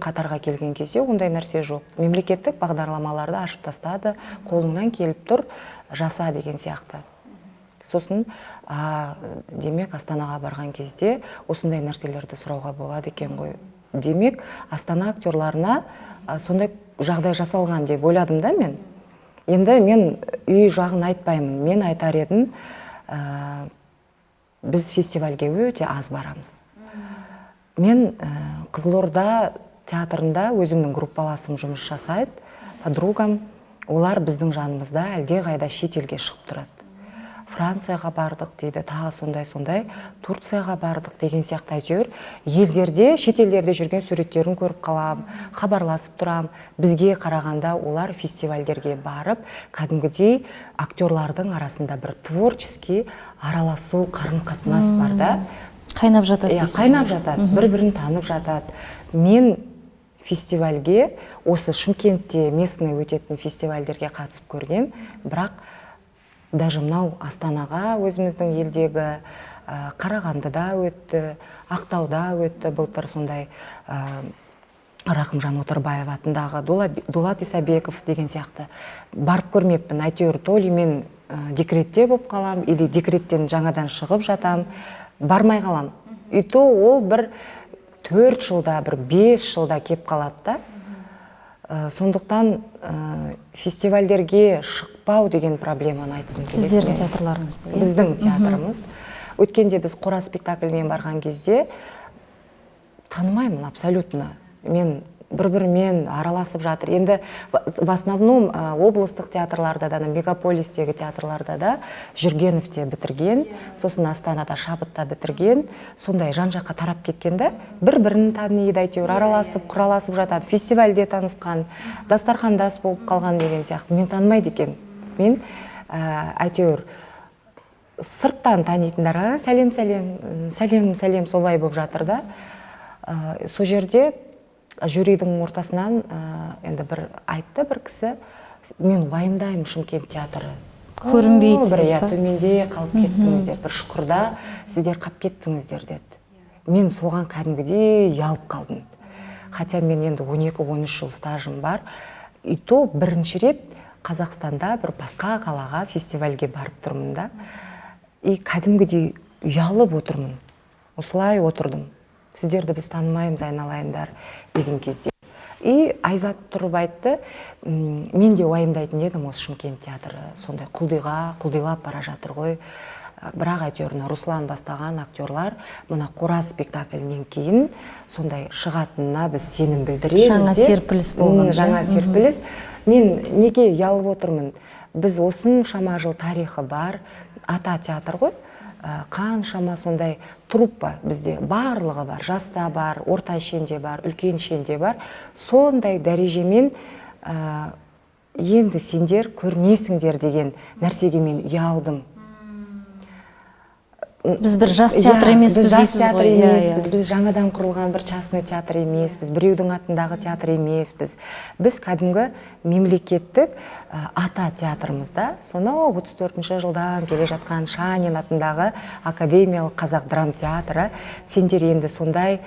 қатарға келген кезде ондай нәрсе жоқ. Мемлекеттік бағдарламаларды ашып тастады, қолыңнан келіп тұр, жаса деген сияқты. Сосын демек Астанаға барған кезде осындай нәрселерді сұрауға болады екен ғой. Демек Астана актерларына сондай жағдай жасалған деп ойладым да мен. Енді мен үй жағын айтпаймын, мен айтар едім, біз фестивальге өте аз барамыз. Мен Қызылорда театрында өзімнің группаласым жұмыс жасайды, подругам, олар біздің жанымызда әлде қайда шетелге шығып тұрады. Францияға бардық дейді, тағы сондай, Турцияға бардық деген сияқты әйтеуір. Елдерде, шетелдерде жүрген суреттерін көріп қалам, хабарласып тұрам. Бізге қарағанда олар фестивальдерге барып, кәдімгідей актерлардың арасында бір творческий араласу, қарым-қатынас бар да. Қайнап жатады дейсіз? Қайнап жатады, бір-бірін танып жатады. Мен фестивальге, осы Шымкентте местный өтетін фестивальдерге қатысып көрген, бірақ даже мынау Астанаға, өзіміздің елдегі, Қарағандыда өтті, Ақтауда өтті, былтыр сондай Рақымжан Отарбаев атындағы, Дулат Исабеков деген сияқты барып көрмеппін. Әйтеуір то ли мен декретте болып қалам, или декреттен жаңадан шығып жатам, бармай қалам. И то ол бір 4 жылда, бір 5 жылда кеп қалады да. Сондықтан фестивальдерге шықпау деген проблеманы айтқым келеді. Сіздердің театрларыңызда? Біздің театрымыз. Өткенде біз Қора спектакльмен барған кезде танымаймын абсолютно. Мен бір-бірімен араласып жатыр. Енді в основном облыстық театрларда да, мегаполистегі театрларда да Жүргеновте бітірген, сосын Астанада Шабытта бітірген, сондай жан-жаққа тарап кеткенде бір-бірін таниды, әйтеуір араласып, құраласып жатады. Фестивальде танысқан, дастархандас болып қалған деген сияқты. Мен танымайды екем. Мен әйтеуір сырттан танитындарға сәлем солай болып жатыр да. Сол жерде жюридің ортасынан енді бір айтты бір кісі, мен уайымдаймын Шымкент театры. Көрінбейді. Бір төменде қалып кеттіңіздер, бір шұқырда сіздер қалып кеттіңіздер деді. Мен соған кәдімгідей ұялып қалдым. Хотя мен енді 12-13 жыл стажым бар. И то бірінші рет Қазақстанда бір басқа қалаға фестивальге барып тұрмын да. И кәдімгідей ұялып отырмын. Осылай отырдым. Сіздерді біз танымаймыз, айналайындар деген кезде. И Айзат тұрып айтты, мен де уайымдайтын едім осы Шымкент театры. Сондай құлдилап бара жатыр ғой. Бірақ әйтеуір Руслан бастаған актерлар мына Қора спектаклінен кейін сондай шығатынына біз сенім білдіреміз. Жаңа серпіліс болған. Жаңа серпіліс. Мен неге ұялып отырмын? Біз осыншама жыл тарихы бар, ата театр ғой. Қаншама сондай труппа бізде барлығы бар, жаста бар, орта шенде бар, үлкен шенде бар. Сондай дәрежемен енді сендер көрінесіңдер деген нәрсеге мен ұялдым. Біз бір жас театр емеспіз дейсіз ғой. Біз жаңадан құрылған бір частный театр емеспіз, біреудің атындағы театр емеспіз. Біз кәдімгі мемлекеттік ата театрымызда, сонау 34-ші жылдан келе жатқан Шанин атындағы академиялық қазақ драм театры, сендер енді сондай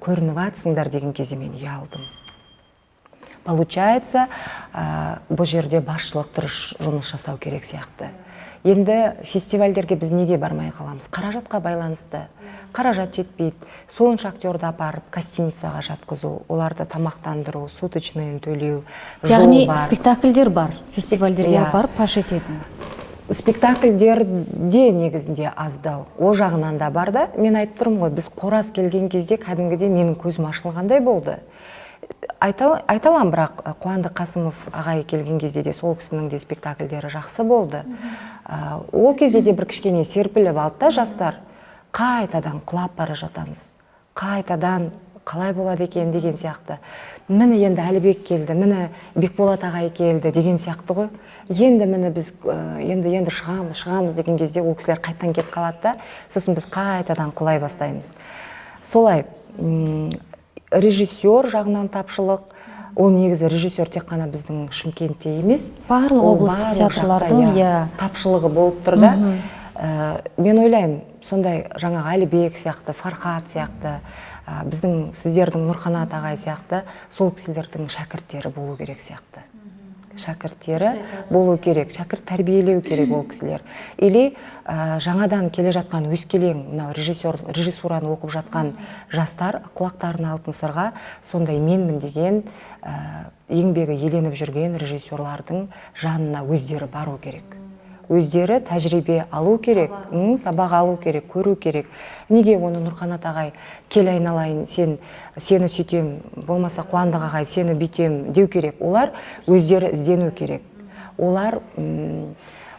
көрініп атсыңдар деген кезде мен ұялдым. Получается, бұл жерде басшылық дұрыс жұмыс жасау керек сияқты. Енді фестивальдерге біз неге бармай қаламыз? Қаражатқа байланысты. Қаражат жетпейді. Сонша актерді апарып гостиницаға жатқызу, оларды тамақтандыру, суточныйын төлеу, Яғни спектакльдер бар, фестивальдерге апарып паш ететін. Спектакльдер де негізінде аздау. О жағынан да бар да, мен айтып тұрмын ғой, біз қораз келген кезде кәдімгідей менің көзім ашылғандай болды. Айталам, бірақ Қуандық Қасымов ағай келген кезде де сол кісінің де спектакльдері жақсы болды. Ол кезде де бір кішкене серпіліп алды да жастар. Қайтадан құлап бара жатамыз. Қайтадан қалай болады екен деген сияқты. Міне енді Әлібек келді, міне Бекболат ағай келді деген сияқты ғой. Енді міне біз енді шығамыз деген кезде ол кісілер қайттан кетіп қалады да, сосын біз қайтадан құлай бастаймыз. Солай режиссер жағынан тапшылық, ол негізі режиссер тек қана біздің Шымкентте емес, барлық облыстық театрлардың тапшылығы болып тұр да. Мен ойлаймын, сондай жаңағы Әлібек сияқты, Фархат сияқты, біздің сіздердің Нұрқанат ағай сияқты сол кісілердің шәкірттері болу керек сияқты. Шәкірттері болу керек, шәкірт тәрбиелеу керек ол кісілер. Или жаңадан келе жатқан өскелең, мынау режиссураны оқып жатқан жастар құлақтарын алтын сырға сондай менмін деген еңбегі еленіп жүрген режиссерлардың жанына өздері бару керек. Өздері тәжірибе алу керек, сабақ алу керек, көру керек. Неге оны Нұрқанат ағай кел айналайын, сені сүйтем, болмаса Қуандық ағай сені бүйтем деу керек. Олар өздері іздену керек. Олар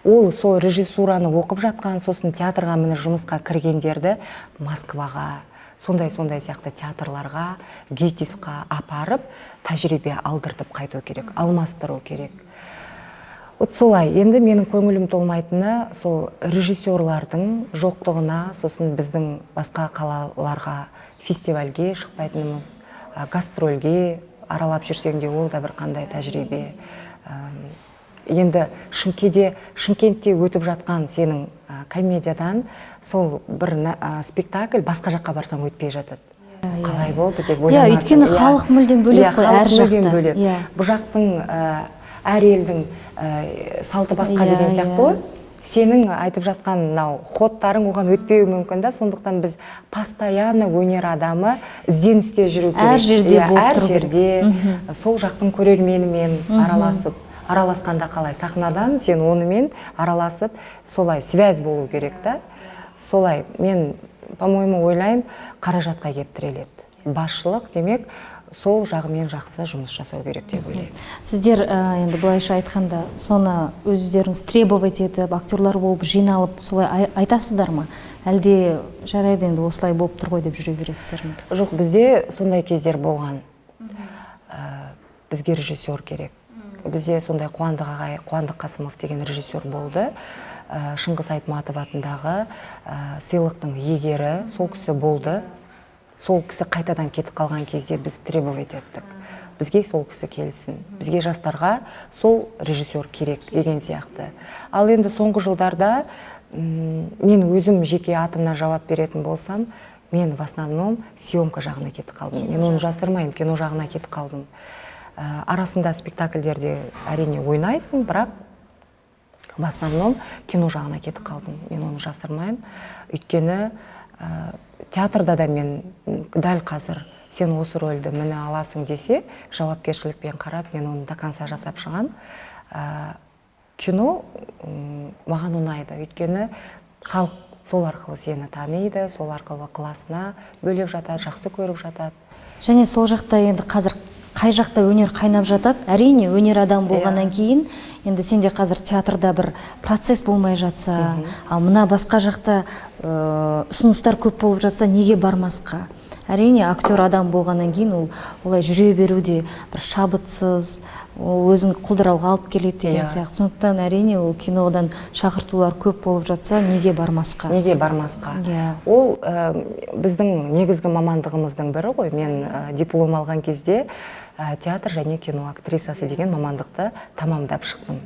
ол сол режиссураны оқып жатқан, сосын театрға міне жұмысқа кіргендерді Москваға, сондай сияқты театрларға, ГИТИСқа апарып, тәжірибе алдыртып қайту керек, алмастыру керек. Вот солай, енді менің көңілім толмайтыны сол режиссерлардың жоқтығына, сосын біздің басқа қалаларға фестивальге шықпайтынымыз, гастрольге аралап жүрсең де ол да бір қандай тәжірибе. Енді Шымкентте өтіп жатқан сенің комедиядан сол бір спектакль басқа жаққа барсаң өтпей жатады. Қалай болды деп ойланасың. Өйткені халық мүлдем бөлек қой, әр жақта. Бұл жақтың әр елдің салты басқа деген сияқты ғой. Сенің айтып жатқан мынау ходтарың оған өтпеуі мүмкін да, сондықтан біз постоянно өнер адамы ізденісте жүру керек. Әр жерде болып тұру керек. Әр жерде сол жақтың көрерменімен араласқанда қалай сахнадан сен онымен араласып, солай связь болу керек та. Солай мен, по-моему, ойлаймын, қаражатқа кеп тіреледі. Басшылық демек сол жағымен жақсы жұмыс жасау керек деп ойлаймын. Сіздер енді былайша айтқанда соны өздеріңіз требовать етіп, актерлар болып жиналып солай айтасыздар ма? Әлде жарайды енді осылай болып тұр ғой деп жүре бересіздер ме? Жоқ, бізде сондай кездер болған. Бізге режиссер керек. Бізде сондай Қуандық Қасымов деген режиссер болды. Шыңғыс Айтматов атындағы сыйлықтың иегері сол кісі болды. Сол кісі қайтадан кетіп қалған кезде біз требовать еттік. Бізге сол кісі келсін. Бізге жастарға сол режиссер керек деген сияқты. Ал енді соңғы жылдарда мен өзім жеке атымнан жауап беретін болсам, мен в основном съемка жағына кетіп қалдым. Мен оны жасырмаймын, кино жағына кетіп қалдым. Арасында спектакльдерде әрине ойнайсың, бірақ в основном кино жағына кетіп қалдым. Мен оны жасырмаймын. Өйткені театрда да мен дәл қазір сен осы рөлді міне аласың десе, жауапкершілікпен қарап, мен оны до конца жасап шығам. Кино маған ұнайды, өйткені халық сол арқылы сені таниды, сол арқылы ықыласына бөлеп жатады, жақсы көріп жатады. Және сол жақта енді қазір қай жақта өнер қайнап жатады? Әрине, өнер адам болғаннан кейін, енді сенде қазір театрда бір процесс болмай жатса, ал мына басқа жақта ұсыныстар көп болып жатса, неге бармасқа? әрине актер адам болғаннан кейін ол олай жүре беруде бір шабытсыз, өзін құлдырауға алып келеді деген сияқты. Сондықтан әрине ол кинодан шақыртулар көп болып жатса, неге бармасқа? Неге бармасқа? Ол біздің негізгі мамандығымыздың бірі ғой. Мен диплом алған кезде театр және кино актрисасы деген мамандықты тамамдап шықтым.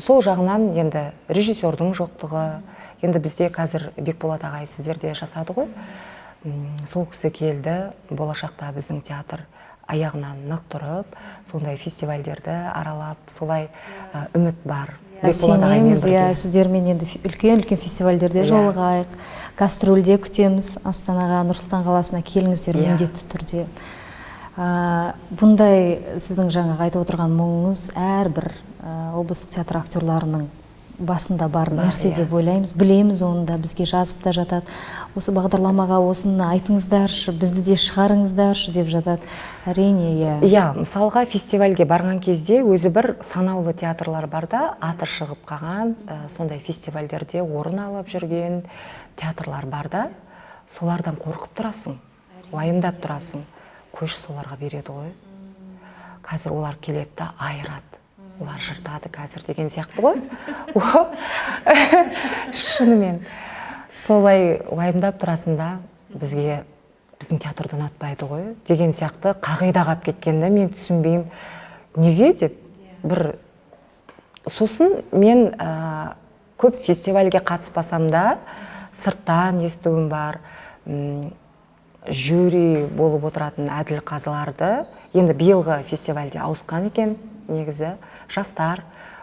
Сол жағынан енді режиссердің жоқтығы, енді бізде қазір Бекболат ағай сіздер де жасады ғой. Сол кісі келді, болашақта біздің театр аяғынан нық тұрып, сондай фестивальдерді аралап, солай үміт бар. Сенеміз, сіздермен енді үлкен-үлкен фестивальдерде жолығайық, гастрольде күтеміз, Астанаға, Нұр-Сұлтан қаласына келіңіздер міндетті түрде. Бұндай сіздің жаңағы айтып отырған мұңыңыз әрбір облыстық театр актерларының басында бар нәрсе деп ойлаймыз, білеміз, оны да бізге жазып та жатады. Осы бағдарламаға осыны айтыңыздаршы, бізді де шығарыңыздаршы деп жатады. Әрине, мысалға фестивальге барған кезде өзі бір санаулы театрлар барда, аты шығып қалған, сондай фестивальдерде орын алып жүрген театрлар барда, солардан қорқып тұрасың, уайымдап тұрасың. Қойшы соларға береді ғой. Қазір олар келеді да айырады. Олар жыртады қазір деген сияқты ғой. Шынымен. Солай уайымдап тұрасында біздің театрды ұнатпайды ғой деген сияқты қағида қалып кеткенде мен түсінбеймін. Неге деп бір сосын мен көп фестивальге қатыспасам да сырттан естуім бар. Жюри болып отыратын әділ қазыларды енді биылғы фестивальде ауысқан екен, негізі жастар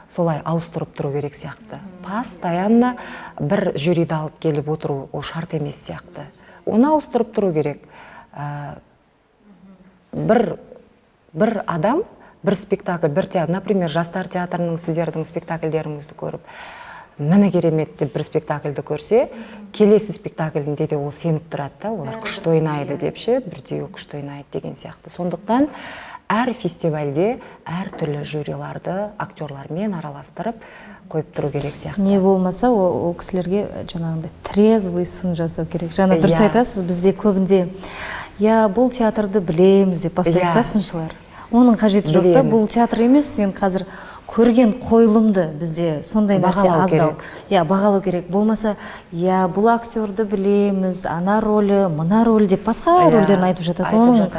солай ауыстырып тұру керек сияқты. Постоянно бір жюриді алып келіп отыру ол шарт емес сияқты. Оны ауыстырып тұру керек. Бір адам, бір спектакль, бір театр, например, жастар театрының сіздердің спектакльдеріңізді көріп, міні керемет деп бір спектакльді көрсе, келесі спектакльінде де ол сеніп тұрады да, олар күшті ойнайды деп бірдеу күшті ойнайды деген сияқты. Сондықтан әр фестивальде әр түрлі жюриларды актерлармен араластырып қойып тұру керек сияқты. Не болмаса, ол кісілерге жаңағындай трезвый сын жасау керек. Жаңа дұрыс айтасыз, бізде көбінде бұл театрды білеміз деп бастайды да сыншылар. Оның қажеті жоқ та, бұл театр емес, сен қазір көрген қойылымды бізде сондай нәрсе аздау. Бағалау керек. Болмаса, бұл актерді білеміз, ана рөлі, мына рөлі деп басқа рөлдерін айтып жатады. Оның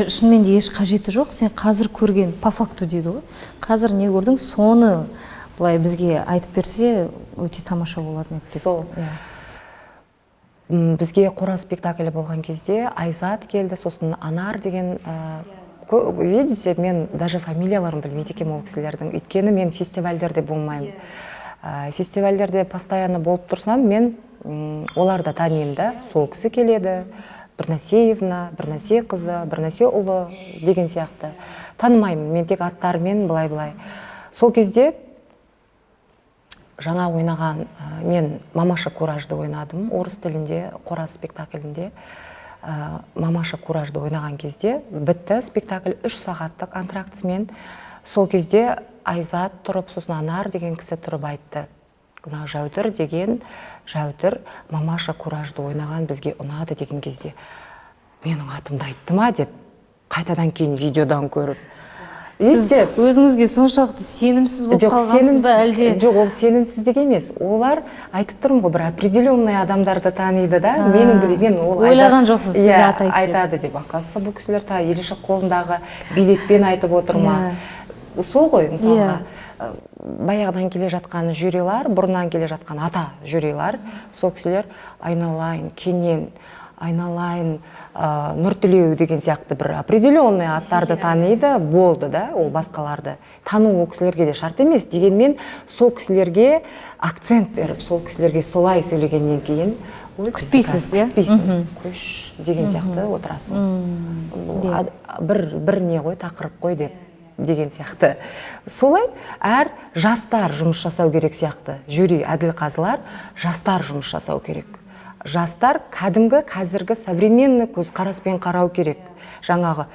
шынымен де еш қажеті жоқ. Сен қазір көрген, по факту дейді ғой. Қазір не көрдің, соны былай бізге айтып берсе, өте тамаша болатын еді. Сол. Бізге қора спектаклі болған кезде Айзат келді, сосын Анар деген видите, мен даже фамилияларын білмейді екем ол кісілердің. Өйткені мен фестивальдерде болмаймын. Фестивальдерде постоянно болып тұрсам, мен оларды танимын да. Сол кісі келеді, Бірнәсеевна, Бірнәсе қызы, Бірнәсе ұлы деген сияқты. Танымаймын, мен тек аттарымен былай-былай. Сол кезде жаңа ойнаған, мен Мамаша Куражды ойнадым, орыс тілінде, қора спектаклінде. Мамаша Куражды ойнаған кезде бітті спектакль 3 сағаттық антрактісімен. Сол кезде Айзат тұрып, сосын Анар деген кісі тұрып айтты. Жәутір деген, Жәутір Мамаша Куражды ойнаған бізге ұнады деген кезде. Менің атымды айтты ма деп, қайтадан кейін видеодан көріп. Сіз өзіңізге соншалықты сенімсіз болып қалғансыз ба әлде? Жоқ, ол сенімсіздік емес. Олар айтып тұрмын ғой, бір определенный адамдарды таниды да. Менің ойлаған жоқсыз, сізді айтады деп. Ақасы бұл кісілер еліші қолындағы билетпен айтып отыр ма? Сол ғой, мысалға. Баяғыдан келе жатқан жюрилар, бұрыннан келе жатқан ата жюрилар, сол кісілер айналайын, Кенен, айналайын, Нұртілеу деген сияқты бір определенный аттарды таниды, болды да, ол басқаларды. Тану ол кісілерге де шарт емес. Дегенмен сол кісілерге акцент беріп, сол кісілерге солай сөйлегеннен кейін күтпейсіз, қойш деген сияқты отырасың. Бір не ғой, тақырып қой деген сияқты. Солай әр жастар жұмыс жасау керек сияқты. Жюри, әділ қазылар, жастар жұмыс жасау керек. Жастар кәдімгі қазіргі современный көзқараспен қарау керек. Жаңағы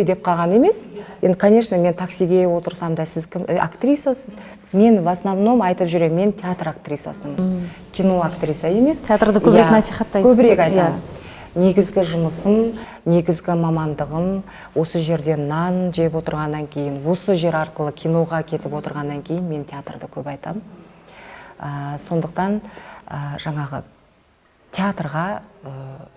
деп қалған емес. Енді, конечно, мен таксиге отырсам да, сіз актрисасыз. Мен в основном айтып жүрем, мен театр актрисасымын. кино актриса емес. Театрды көбірек насихаттайсыз. Көбірек айтамын. Негізгі жұмысым, негізгі мамандығым осы жерден нан жеп отырғаннан кейін, осы жер арқылы киноға кетіп отырғаннан кейін мен театрды көп айтамын. Сондықтан жаңағы театрға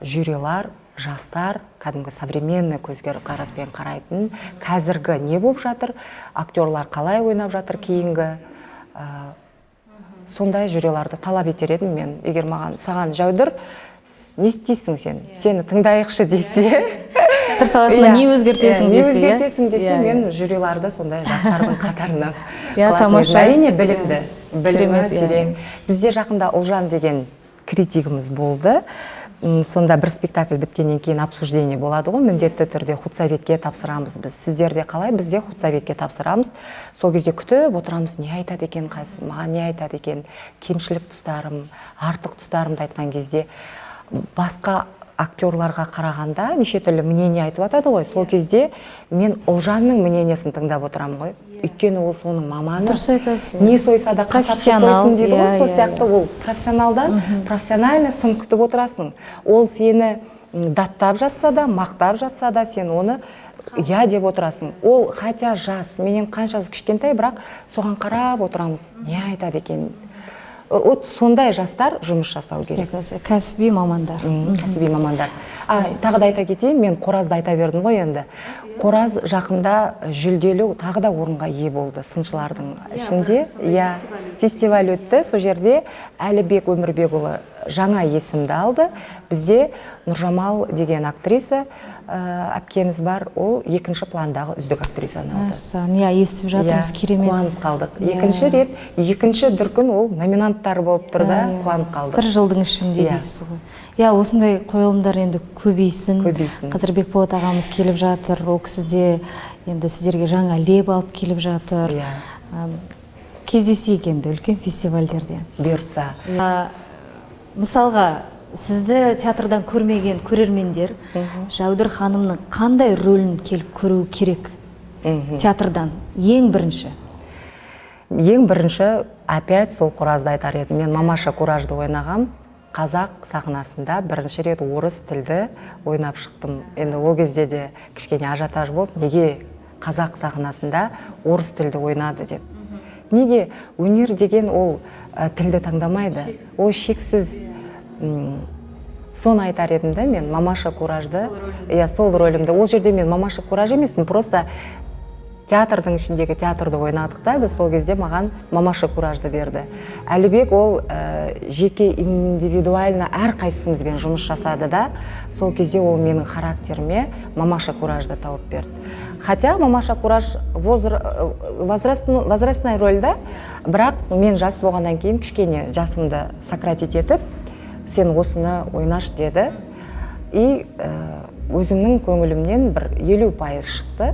жюрилар, жастар, кәдімгі современный көзге қараспен қарайтын, қазіргі не болып жатыр, актерлар қалай ойнап жатыр кейінгі, сондай жюриларды талап етер едім мен. Егер саған Жәудір, не істейсің сен? Сені тыңдайықшы десе, театр саласында не өзгертесің десе, мен жюриларды сондай жастардың қатарынан тамаша. Әрине білімді, терең. Бізде жақында Ұлжан деген критигіміз болды. Сонда бір спектакль біткеннен кейін обсуждение болады ғой, міндетті түрде худсоветке тапсырамыз біз. Сіздерде қалай? Бізде худсоветке тапсырамыз. Сол кезде күтіп отырамыз, не айтады екен қайсы, маған не айтады екен, кемшілік тұстарым, артық тұстарымды айтқан кезде басқа актерларға қарағанда неше түрлі мнение айтып атады ғой. Сол кезде мен Ұлжанның мнениесін тыңдап отырамын ғой. Өйткені ол соның маманы. Дұрыс айтасыз. Не сойса да қасапшы сойсын дейді ғой. Сол сияқты ол профессионалдан профессионально сын күтіп отырасың. Ол сені даттап жатса да, мақтап жатса да, сен оны я деп отырасың. Ол хотя жас, менен қанша кішкентай, бірақ соған қарап отырамыз. Не айтады екен? Вот сондай жастар жұмыс жасау керек. Кәсіби мамандар. Кәсіби мамандар. Тағы да айта кетейін, мен Қоразды айта бердім ғой енді. Қораз жақында жүлделі тағы да орынға ие болды. Сыншылардың ішінде, фестиваль өтті. Сол жерде Әлібек Өмірбекұлы жаңа есімді алды. Бізде Нұржамал деген актриса әпкеміз бар, ол екінші пландағы үздік актрисаны алды. Естіп жатырмыз, керемет. Қуанып қалдық. Екінші рет, екінші дүркін ол номинанттар болып тұрды, қуанып қалдық. Бір жылдың ішінде дейсіз ғой. Осындай қойылымдар енді көбейсін. Қазір Бекболат ағамыз келіп жатыр, ол кісіде енді сіздерге жаңа леп алып келіп жатыр. Кездесейік енді үлкен фестивальдерде. Бұйыртса. Мысалға, сізді театрдан көрмеген көрермендер Жәудір ханымның қандай рөлін келіп көру керек театрдан? Ең бірінші? Ең бірінші, опять сол Қоразды айтар едім. Мен Мамаша Куражды ойнағам. Қазақ сахнасында бірінші рет орыс тілді ойнап шықтым. Енді ол кезде де кішкене ажиотаж болды. Неге қазақ сахнасында орыс тілді ойнады деп. Неге? Өнер деген ол тілді таңдамайды. Ол шексіз. Соны айтар едім да мен Мамаша Куражды, сол рөлімді. Ол жерде мен Мамаша Кураж емеспін, просто театрдың ішіндегі театрды ойнадық та, біз сол кезде маған Мамаша Куражды берді. Әлібек ол жеке индивидуально әр қайсымызбен жұмыс жасады да, сол кезде ол менің характеріме Мамаша Куражды тауып берді. Хотя Мамаша Кураж возрастной рөлді, бірақ мен жас болғаннан кейін кішкене жасымды сократить етіп, сен осыны ойнаш деді. И өзімнің көңілімнен бір 50% шықты.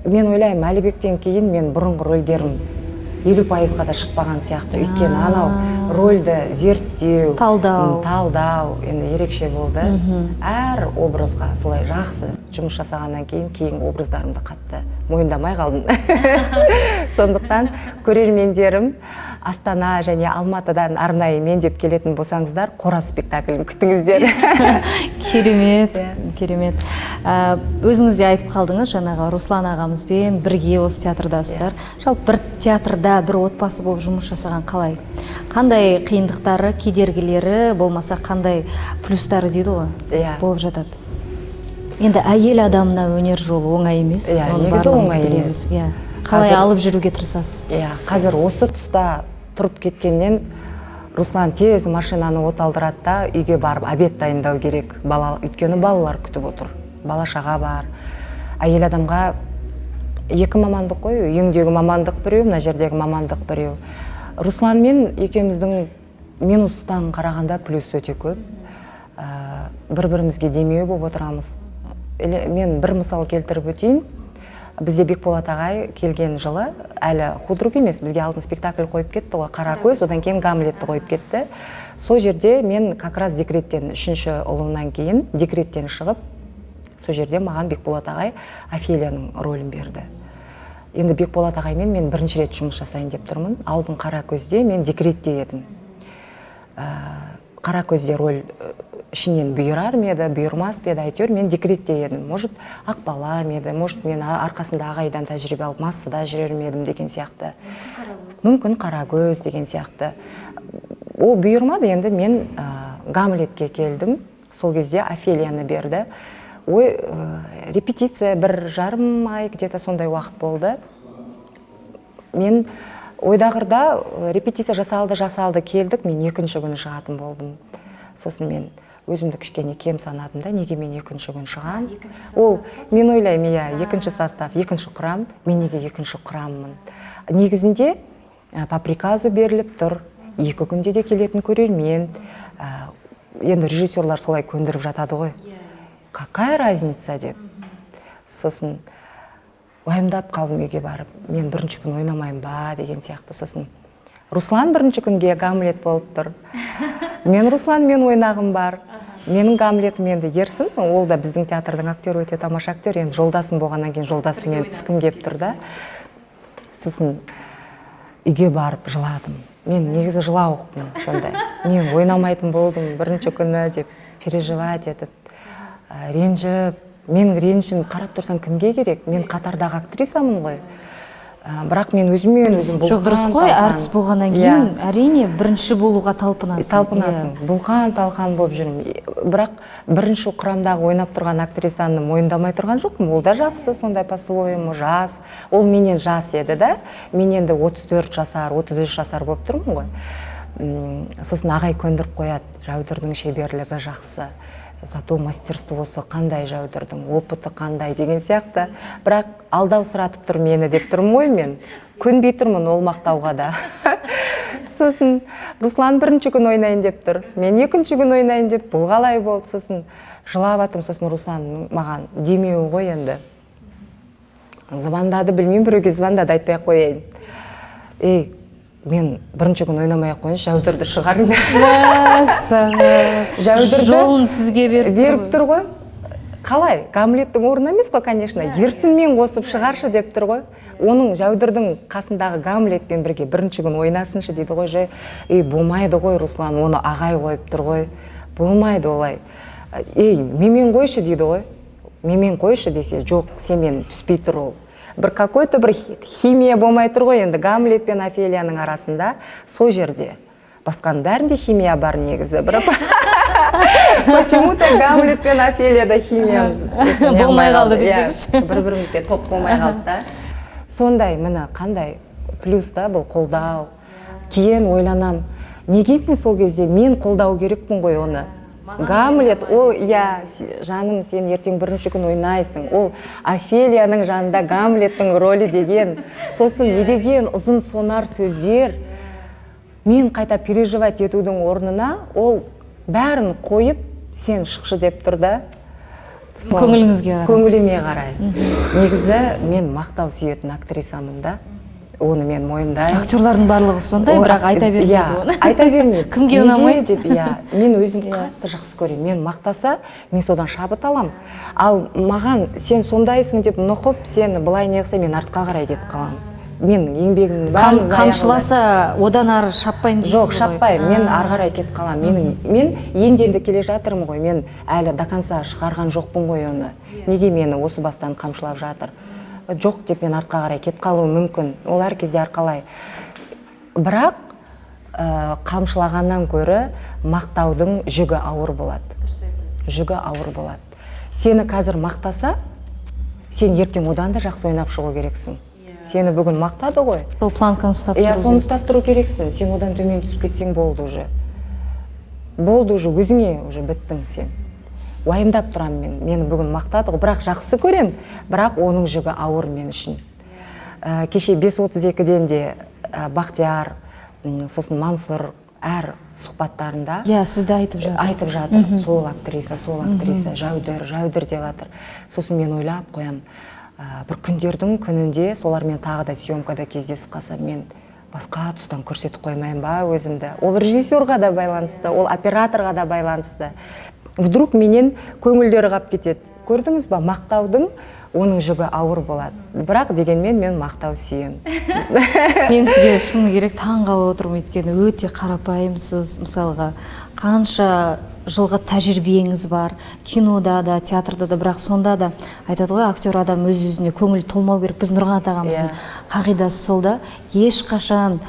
Мен ойлаймын, Әлібектен кейін мен бұрынғы рөлдерім 50%-ға да шықпаған сияқты. Өйткені анау рөлді зерттеу, талдау енді ерекше болды. Әр образға солай жақсы жұмыс жасағаннан кейін образдарымды қатты мойындамай қалдым. Сондықтан көрермендерім Астана және Алматыдан арнайы мен деп келетін болсаңыздар, Қораз спектаклін күтіңіздер. Керемет, керемет. Өзіңіз де айтып қалдыңыз, жаңағы Руслан ағамызбен бірге осы театрдасыздар. Жалпы бір театрда бір отбасы болып жұмыс жасаған қалай? Қандай қиындықтары, кедергілері, болмаса қандай плюстары дейді ғой, болып жатады? Енді әйел адамына өнер жолы оңай емес, оны барлығымыз білеміз. Қалай алып жүруге тырысасыз? Қазір осы тұста тұрып кеткеннен Руслан тез машинаны оталдырады да үйге барып обед дайындау керек. Өйткені балалар күтіп отыр. Бала-шаға бар. Әйел адамға екі мамандық қой, үйіңдегі мамандық біреу, мына жердегі мамандық біреу. Руслан мен екеуміздің минустан қарағанда плюс өте көп. Бір-бірімізге демеу болып отырамыз. Мен бір мысал келтіріп өтейін. Бізде Бекболат ағай келген жылы, әлі худрук емес, бізге алдын спектакль қойып кетті ғой, Қаракөз, одан кейін Гамлетті қойып кетті. Сол жерде мен как раз декреттен, үшінші ұлымнан кейін декреттен шығып, сол жерде маған Бекболат ағай Офелияның рөлін берді. Енді Бекболат ағаймен мен бірінші рет жұмыс жасайын деп тұрмын. Алдын Қаракөзде мен декретте едім. қара көзде роль ішінен бұйырар ма еді, бұйырмас па еді, әйтеуір мен декретте едім. Может, ақбала ма еді, может, мен арқасында ағайдан тәжірибе алып массада жүрер ме едім деген сияқты. Мүмкін қара көз деген сияқты. Ол бұйырмады, енді мен Гамлетке келдім. Сол кезде Офелияны берді. Репетиция 1,5 ай где-то сондай уақыт болды. Мен ойдағырда репетиция жасалды, келдік, мен екінші күні шығатын болдым. Сосын мен өзімді кішкене кем санадым да, неге мен екінші күн шығам? Ол, мен ойлаймын, екінші состав, екінші құрам, мен неге екінші құраммын? Негізінде по приказу беріліп тұр, 2 күнде де келетін көрермен, енді режиссерлар солай көндіріп жатады ғой. Какая разница деп. Сосын уайымдап қалдым үйге барып, мен бірінші күн ойнамайым ба деген сияқты. Сосын Руслан бірінші күнге Гамлет болып тұр. Мен Руслан, мен ойнағым бар. Менің Гамлетім енді Ерсін, ол да біздің театрдың актері, өте тамаша актер. Енді жолдасым болғаннан кейін жолдасымен түскім кеп тұр да. Сосын үйге барып жыладым. Мен негізі жылауықпын сондай. Мен ойнамайтын болдым бірінші күні деп переживать етіп, ренжіп. Менің ренішім қарап тұрсаң кімге керек? Мен қатардағы актрисамын ғой. Бірақ мен өзіммен өзім бұлқан. Жоқ, дұрыс қой, әртіс болғаннан кейін әрине бірінші болуға талпынасың. Бұлқан талқан болып жүрмін. Бірақ бірінші құрамдағы ойнап тұрған актрисаны мойындамай тұрған жоқпын. Ол да жақсы, сондай по-своему жас. Ол менен жас еді да. Мен енді 34 жасар, 33 жасар болып тұрмын ғой. Сосын ағай көндіріп қояды, жаудырдың шеберлігі жақсы. Зато мастерствосы қандай жаудырдың, опыты қандай деген сияқты. Бірақ алдау сұратып тұр мені деп тұрмын ғой мен. Көнбей тұрмын ол мақтауға да. Сосын Руслан бірінші күн ойнайын деп тұр. Мен екінші күн ойнайын деп, бұл қалай болды. Сосын жылап атым, сосын Руслан маған демеуі ғой енді. Звондады, білмеймін, біреуге звондады, айтпай қояйын. Мен бірінші күн ойнамай қойыншы, жаудырды шығарың. Жаудырды жолын сізге беріп тұр ғой. Қалай? Гамлеттің орны емес қой, конечно. Ерсінмен қосып шығаршы деп тұр ғой. Оның жаудырдың қасындағы Гамлетпен бірге бірінші күн ойнасыншы дейді ғой. Болмайды ғой, Руслан, оны ағай қойып тұр ғой. Болмайды олай. Мемен қойшы дейді ғой. Мемен қойшы десе, жоқ, семен түспей тұр ол. Бір какой-то бір химия болмай тұр ғой, енді Гамлет пен Офелияның арасында сол жерде. Басқаның бәрінде химия бар негізі. Почему-то Гамлет пен Офелияда химиямыз болмай қалды десеңші. Бір-бірімізге топ болмай қалды да. Сондай, міне қандай плюс та бұл қолдау. Кейін ойланам, неге мен сол кезде мен қолдау керекпін ғой оны. Гамлет, ол, жаным, сен ертең бірінші күн ойнайсың. Ол Офелияның жанында Гамлеттің ролі деген. Сосын не деген ұзын сонар сөздер. Мен қайта переживать етудің орнына, ол бәрін қойып, сен шықшы деп тұр да. Көңіліңізге қарай. Көңіліме қарай. Негізі мен мақтау сүйетін актрисамын да. Оны мен мойындаймын. Актерлардың барлығы сондай, бірақ айта бермейді оны. Айта бермейді. Кімге ұнамайды? Мен өзім қатты жақсы көремін. Мен мақтаса, мен содан шабыт алам. Ал маған сен сондайсың деп нұқып, сені былай неғса, мен артқа қарай кетіп қалам. Мен еңбегімнің бәрін қамшыласа, одан ары шаппайын дейсіз ғой. Жоқ, шаппай, мен ары қарай кетіп қалам. Мен енді келе жатырмын ғой. Мен әлі до конца шығарған жоқпын ғой оны. Неге мені осы бастан қамшылап жатыр? Жоқ деп мен артқа қарай кетіп қалуы мүмкін. Ол әр кезде арқалай. Бірақ қамшылағаннан көрі мақтаудың жүгі ауыр болады. Жүгі ауыр болады. Сені қазір мақтаса, сен ертең одан да жақсы ойнап шығу керексің. Сені бүгін мақтады ғой. Сол планканы ұстап тұру. Соны ұстап тұру керексің. Сен одан төмен түсіп кетсең болды уже. Болды уже, өзіңе уже біттің сен. Уайымдап тұрам мен. Мені бүгін мақтады ғой, бірақ жақсы көрем, бірақ оның жүгі ауыр мен үшін. Кеше 5:32-ден де Бақтияр, сосын Мансұр әр сұхбаттарында сізді айтып жатыр. Сол актриса, жаудыр деп жатыр. Сосын мен ойлап қоям, бір күндердің күнінде солармен тағы да съемкада кездесіп қалсам, мен басқа тұстан көрсетіп қоймайын ба өзімді. Ол режиссерға да байланысты, ол операторға да байланысты. Вдруг менен көңілдері қап кетеді. Көрдіңіз ба, мақтаудың оның жүгі ауыр болады. Бірақ дегенмен мен мақтау сүйемін. Мен сізге шыны керек таң қалып отырмын, өйткені өте қарапайымсыз. Мысалға қанша жылғы тәжірибеңіз бар, кинода да, театрда да, бірақ сонда да айтады ғой, актер адам өз-өзіне көңіл толмау керек. Біз Нұрғанат ағамыздың қағидасы сол да, ешқашан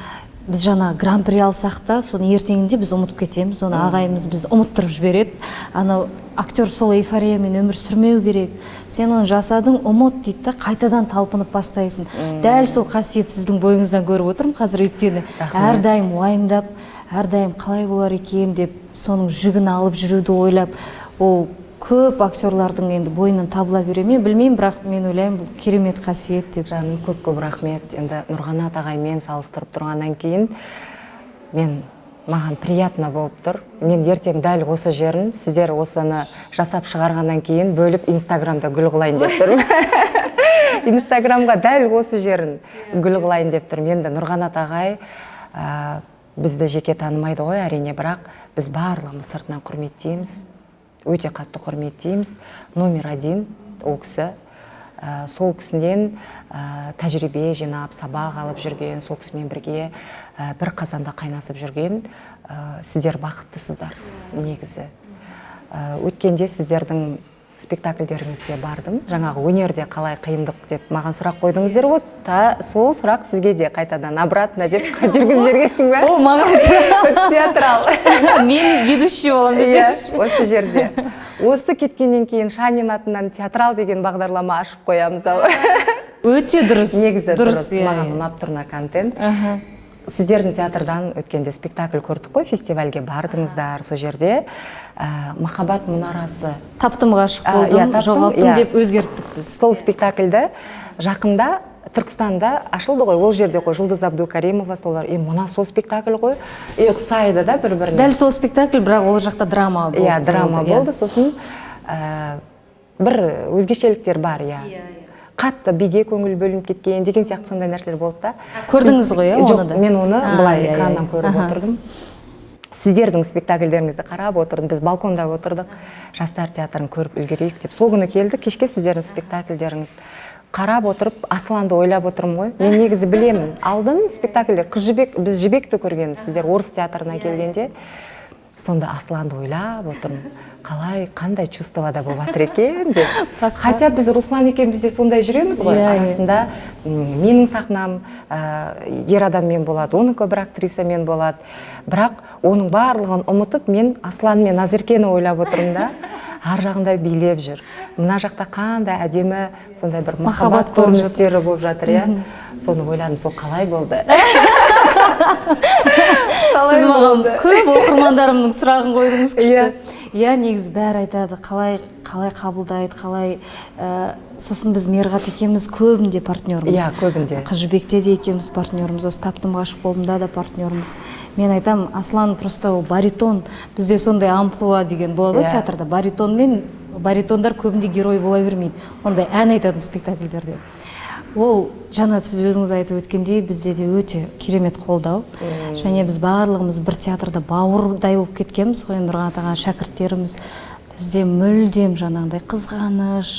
біз жаңа гран-при алсақ та, соны ертеңінде біз ұмытып кетеміз, оны ағайымыз бізді ұмыттырып жібереді. Анау актер сол эйфориямен өмір сүрмеу керек. Сен оны жасадың, ұмыт дейді да, қайтадан талпынып бастайсың. Дәл сол қасиет сіздің бойыңыздан көріп отырмын қазір, өйткені әрдайым уайымдап, әрдайым қалай болар екен деп, соның жүгін алып жүруді ойлап, ол көп актерлардың енді бойынан табыла бере ме, білмеймін, бірақ мен ойлаймын, бұл керемет қасиет деп. Жаным, көп рахмет. Енді Нұрғанат ағаймен салыстырып тұрғаннан кейін маған приятно болып тұр. Мен ертең дәл осы жерін сіздер осыны жасап шығарғаннан кейін бөліп Инстаграмда гүл қылайын деп тұрмын. Инстаграмға дәл осы жерін гүл қылайын деп тұрмын. Енді Нұрғанат ағай бізді жеке танымайды ғой, әрине, бірақ біз барлығымыз сыртынан құрметтейміз, өте қатты құрметтейміз. Номер 1 ол кісі. Сол кісінен тәжірибе жинап, сабақ алып жүрген, сол кісімен бірге бір қазанда қайнасып жүрген. Сіздер бақыттысыздар негізі. Өткенде сіздердің спектакльдеріңізге бардым. Жаңағы өнерде қалай қиындық деп маған сұрақ қойдыңыздар ғой. Сол сұрақ сізге де қайтадан обратно деп жүргізіп жібергенсің бе? О, маған театрал. Мен ведущий боламын десеңші. Осы жерде. Осы кеткеннен кейін Шанин атынан театрал деген бағдарлама ашып қоямыз. Өте дұрыс. Негізі дұрыс. Маған ұнап тұрна контент. Сіздердің театрдан өткенде спектакль көрдік қой, фестивальге бардыңыздар, сол жерде Махаббат мұнарасы. Таптым, ғашық болдым, жоғалттым деп өзгерттік біз. Сол спектакльді жақында Түркістанда ашылды ғой, ол жерде ғой, Жұлдыз Абдукаримова, солар, мұна сол спектакль ғой, ұқсайды да бір-біріне. Дәл сол спектакль, бірақ ол жақта драма болды. Иә, драма болды, сосын бір өзгешеліктер бар, иә. Қатты биге көңіл бөлініп кеткен деген сияқты сондай нәрселер болды да. Көрдіңіз ғой, оны да? Жоқ, мен оны былай экраннан көріп отырдым. Сіздердің спектакльдеріңізді қарап отырдым, біз балконда отырдық, жастар театрын көріп үлгерейік деп. Сол күні келді, кешке сіздердің спектакльдеріңіз қарап отырып, Асланды ойлап отырмын ғой. Мен негізі білемін, алдын спектакльдер, біз Жібекті көргенбіз, сіздер орыс театрына келгенде. Сонда Асланды ойлап отырмын, қандай чувствода болып жатыр екен деп. Хотя біз Руслан екеуміз де сондай жүреміз ғой. Арасында менің сахнам ер адаммен болады, оныкі бір актрисамен болады. Бірақ оның барлығын ұмытып, мен Аслан мен Назеркені ойлап отырмын да, ар жағында билеп жүр. Мына жақта қандай әдемі сондай бір махаббат көріністері болып жатыр, иә. Соны ойладым, сол қалай болды? Сіз маған көп оқырмандарымның сұрағын қойдыңыз күшті. Иә, негізі бәрі айтады, қалай қабылдайды, қалай. Сосын біз Мерғат екеуміз көбінде партнеріміз. Иә, көбінде. Қыз Жібекте де екеуміз партнеріміз, осы Таптым, ғашық болдымда да партнеріміз. Мен айтам, Аслан просто баритон, бізде сондай амплуа деген болады театрда. Баритондар көбінде герой бола бермейді. Ондай ән айтатын спектакльдерде. Ол жаңа сіз өзіңіз айтып өткендей, бізде де өте керемет қолдау. Және біз барлығымыз бір театрда бауырдай болып кеткенбіз ғой, Нұрғанат ағаның шәкірттеріміз. Бізде мүлдем жаңағыдай қызғаныш,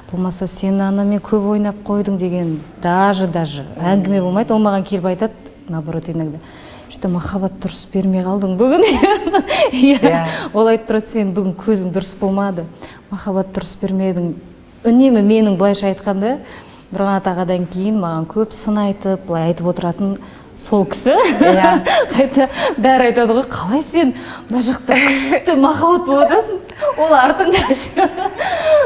болмаса сен анамен көп ойнап қойдың деген даже әңгіме болмайды. Ол маған келіп айтады, наоборот, иногда. Что махаббат дұрыс бермей қалдың бүгін. Ол айтып тұрады, сен бүгін көзің дұрыс болмады, махаббат дұрыс бермедің. Үнемі менің былайша айтқанда, Нұрғанат ағадан кейін маған көп сын айтып, былай айтып отыратын сол кісі. Қайта бәрі айтады ғой, қалай сен мына жақта күшті махаббат болып отырсың, ол артыңда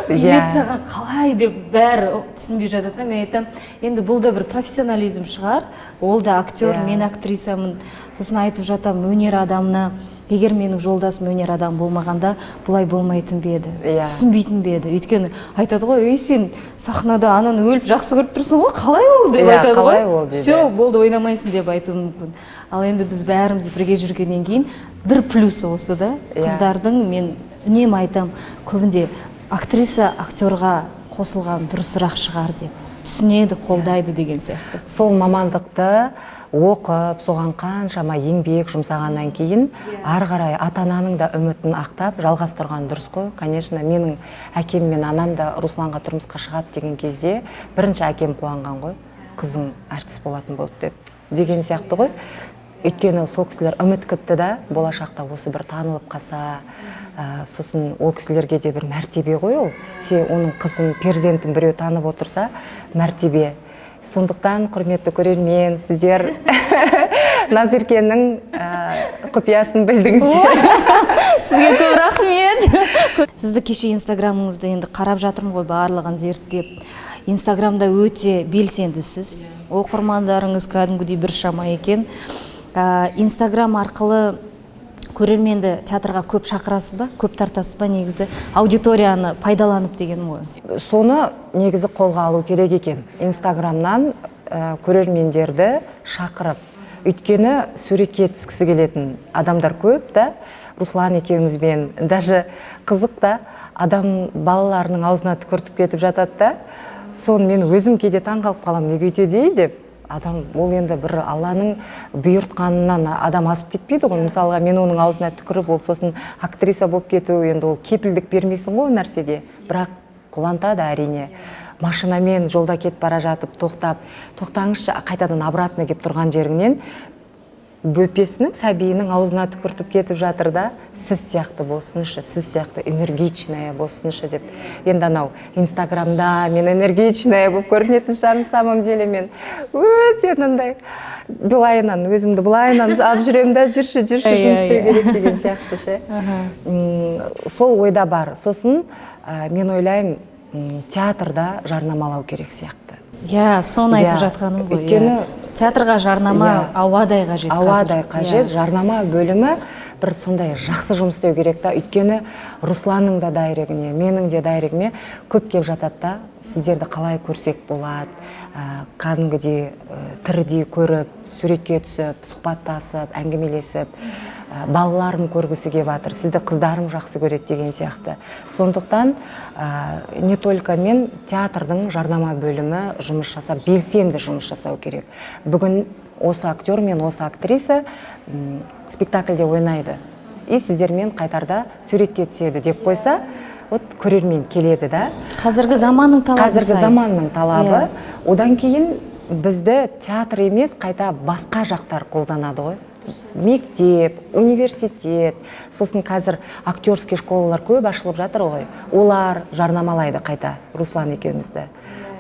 билеп саған қалай деп бәрі түсінбей жатады. Мен айтам, енді бұл да бір профессионализм шығар, ол да актер, мен актрисамын. Сосын айтып жатам, өнер адамына, егер менің жолдасым өнер адам болмағанда, бұлай болмайтын беді, түсінбейтін беді. Өйткені айтады ғой, сен сахнада ананы өліп жақсы көріп тұрсың ғой, қалай ол деп айтады ғой. Все, болды, ойнамайсың деп айтуы мүмкін. Ал енді біз бәріміз бірге жүргеннен кейін бір плюсы осы да, қыздардың, мен үнемі айтам, көбінде актриса актерға қосылған дұрысырақ шығар деп, түсінеді, қолдайды деген сияқты. Сол мамандықты оқып соған қаншама еңбек жұмсағаннан кейін ары қарай ата ананың да үмітін ақтап жалғастырған дұрыс қой. Конечно, менің әкем мен анам да Русланға тұрмысқа шығады деген кезде бірінші әкем қуанған ғой, қызың әртіс болатын болды деген сияқты ғой. Өйткені сол кісілер үміт күтті да, болашақта осы бір танылып қалса, сосын ол кісілерге де бір мәртебе ғой ол. Оның қызын, перзентін біреу танып отырса, мәртебе. Сондықтан, құрметті көрермен, сіздер Назеркенің құпиясын білдіңіздер. Сізге көп рахмет. Сізді кеше инстаграмыңызды енді қарап жатырмын ғой, барлығын зерттеп. Инстаграмда өте белсендісіз. Оқырмандарыңыз кәдімгідей бір шама екен. Инстаграм арқылы көрерменді театрға көп шақырасыз ба, көп тартасыз ба, негізі аудиторияны пайдаланып деген ғой? Соны негізі қолға алу керек екен. Инстаграмнан көрермендерді шақырып, өйткені суретке түскісі келетін адамдар көп та, Руслан екеуіңізбен, даже қызық та, адам балаларының аузына түкіртіп кетіп жатады да, соны мен өзім кейде таңғалып қалам, неге өйтеді деп. Адам, ол енді бір Алланың бұйыртқанынан адам асып кетпейді ғой. Мысалға, мен оның аузына түкіріп, ол сосын актриса болып кету, енді ол кепілдік бермейсің ғой нәрсеге. Бірақ қуантады әрине. Машинамен жолда кетіп бара жатып, тоқтаңызшы, қайтадан обратно кеп тұрған жеріңнен бөпесінің, сәбиінің аузына түкіртіп кетіп жатыр да, сіз сияқты болсыншы, сіз сияқты энергичная болсыншы деп. Енді анау инстаграмда мен энергичная болып көрінетін шығармын, самом деле мен өте мындай былайынан, өзімді былайынан алып жүремін да, жүрші жұмыс істеу керек деген сияқты ше. Сол ойда бар. Сосын мен ойлаймын, театрда жарнамалау керек сияқты. Соны айтып жатқаным ғой. Өйткені театрға жарнама ауадай қажет. Ауадай қажет. Жарнама бөлімі бір сондай жақсы жұмыс істеу керек та. Өйткені Русланның да дайрегіне, менің де дайрегіме көп кеп жатады да. Сіздерді қалай көрсек болады, кәдімгідей тірідей көріп, суретке түсіп, сұхбаттасып, әңгімелесіп, балаларым көргісі кеп жатыр, сізді қыздарым жақсы көреді деген сияқты. Сондықтан не только мен, театрдың жарнама бөлімі жұмыс жасап, белсенді жұмыс жасау керек. Бүгін осы актер мен осы актриса спектакльде ойнайды. И сіздермен қайтарда суретке түседі деп қойса, вот көрермен келеді да. Қазіргі заманның талабы. Қазіргі заманның талабы. Одан кейін бізді театр емес, қайта басқа жақтар қолданады ғой. Мектеп, университет, сосын қазір актерский школалар көп ашылып жатыр ғой. Олар жарнамалайды қайта Руслан екеумізді.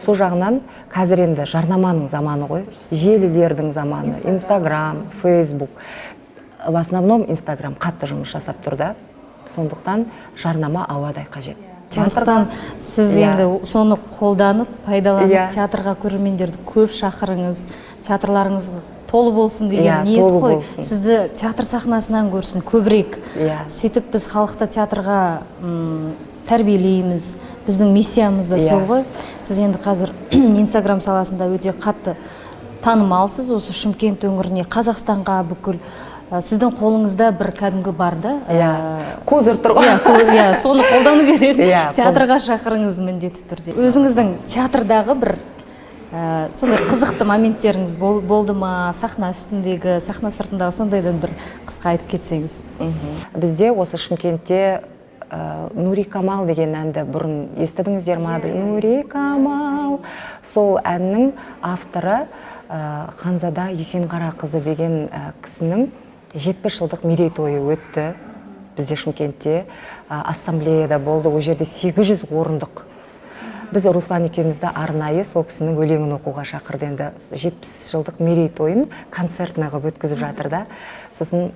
Сол жағынан қазір енді жарнаманың заманы ғой, желілердің заманы, Инстаграм, Фейсбук. В основном Инстаграм қатты жұмыс жасап тұр да. Сондықтан жарнама ауадай қажет. Сондықтан сіз енді соны қолданып, пайдаланып, театрға көрермендерді көп шақырыңыз, театрларыңыз толы болсын деген ниет қой. Сізді театр сахнасынан көрсін көбірек. Сөйтіп біз халықты театрға тәрбиелейміз. Біздің миссиямыз да сол ғой. Сіз енді қазір Инстаграм саласында өте қатты танымалсыз. Осы Шымкент өңіріне, Қазақстанға бүкіл сіздің қолыңызда бір кәдімгі бар да. Козыр тұр ғой. Соны қолдану керек. Театрға шақырыңыз міндетті түрде. Өзіңіздің театрдағы бір сондай қызықты моменттеріңіз болды ма? Сахна үстіндегі, сахна сыртындағы сондайдан бір қысқа айтып кетсеңіз. Бізде осы Шымкентте Нури Камал деген әнді бұрын естідіңіздер ма? Нури Камал. Сол әннің авторы Ханзада Есенқара қызы деген кісінің 70 жылдық мерейтойы өтті. Бізде Шымкентте ассамблеяда болды. Ол жерде 800 орындық. Біз Руслан екеумізді арнайы сол кісінің өлеңін оқуға шақырды. Енді 70 жылдық мерейтойын концертіне қылып өткізіп жатыр да. Сосын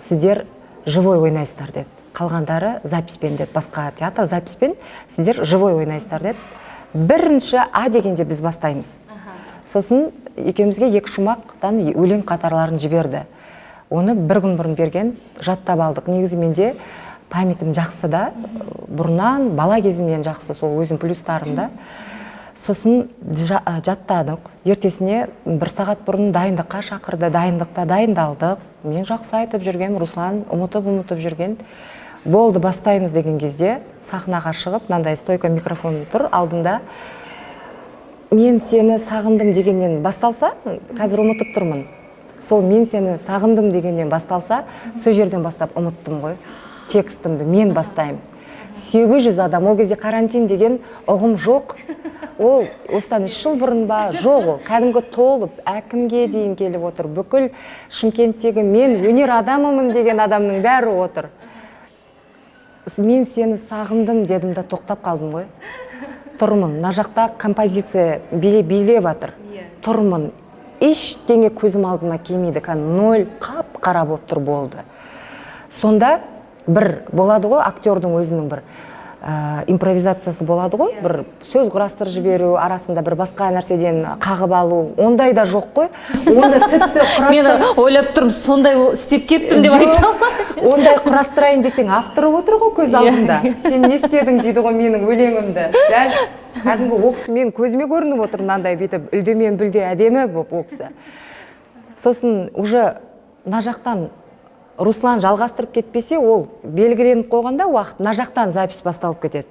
сіздер живой ойнайсыздар деді. Қалғандары записпен деді. Басқа театр записпен, сіздер живой ойнайсыздар деді. Бірінші А дегенде біз бастаймыз. Сосын екеумізге 2 шумақтан өлең қатарларын жіберді. Оны бір күн бұрын берген, жаттап алдық. Негізі менде памятім жақсы да, бұрыннан, бала кезімнен жақсы, сол өзім плюстарымда. Сосын жаттадық. Ертесіне 1 сағат бұрын дайындыққа шақырды, дайындықта дайындалдық. Мен жақсы айтып жүрген, Руслан ұмытып жүрген. Болды, бастаймыз деген кезде сахнаға шығып, мынандай стойка микрофон тұр алдында. Мен сені сағындым дегеннен басталса, қазір ұмытып тұрмын. сол мен сені сағындым дегеннен басталса, сол жерден бастап ұмыттым ғой. Текстімді мен бастаймын. 800 адам, ол кезде карантин деген ұғым жоқ. Ол осыдан 3 жыл бұрын ба? Жоқ ол. Кәдімгі толып, әкімге дейін келіп отыр. Бүкіл Шымкенттегі мен өнер адамымын деген адамның бәрі отыр. Мен сені сағындым дедім да тоқтап қалдым ғой. Тұрмын. Мына жақта композиция билеп жатыр. Тұрмын. Ештеңе көзім алдыма келмейді. Ноль қап-қара болып тұр болды. Сонда бір болады ғой, актердің өзінің бір импровизациясы болады ғой, бір сөз құрастырып жіберу, арасында бір басқа нәрседен қағып алу, ондай да жоқ қой. Онда тіпті мен ойлап тұрмын, сондай істеп кеттім деп айтамын. Ондай құрастырайын десең, авторы отыр ғой көз алдында. Сен не істедің дейді ғой менің өлеңімді. Дәл кәдімгі ол кісі мен көзіме көрініп отыр, мынандай бүйтіп үлдемен бүлде әдемі болып ол кісі. Сосын уже мына жақтан Руслан жалғастырып кетпесе, ол белгіленіп қойғанда уақыт мына жақтан запись басталып кетеді.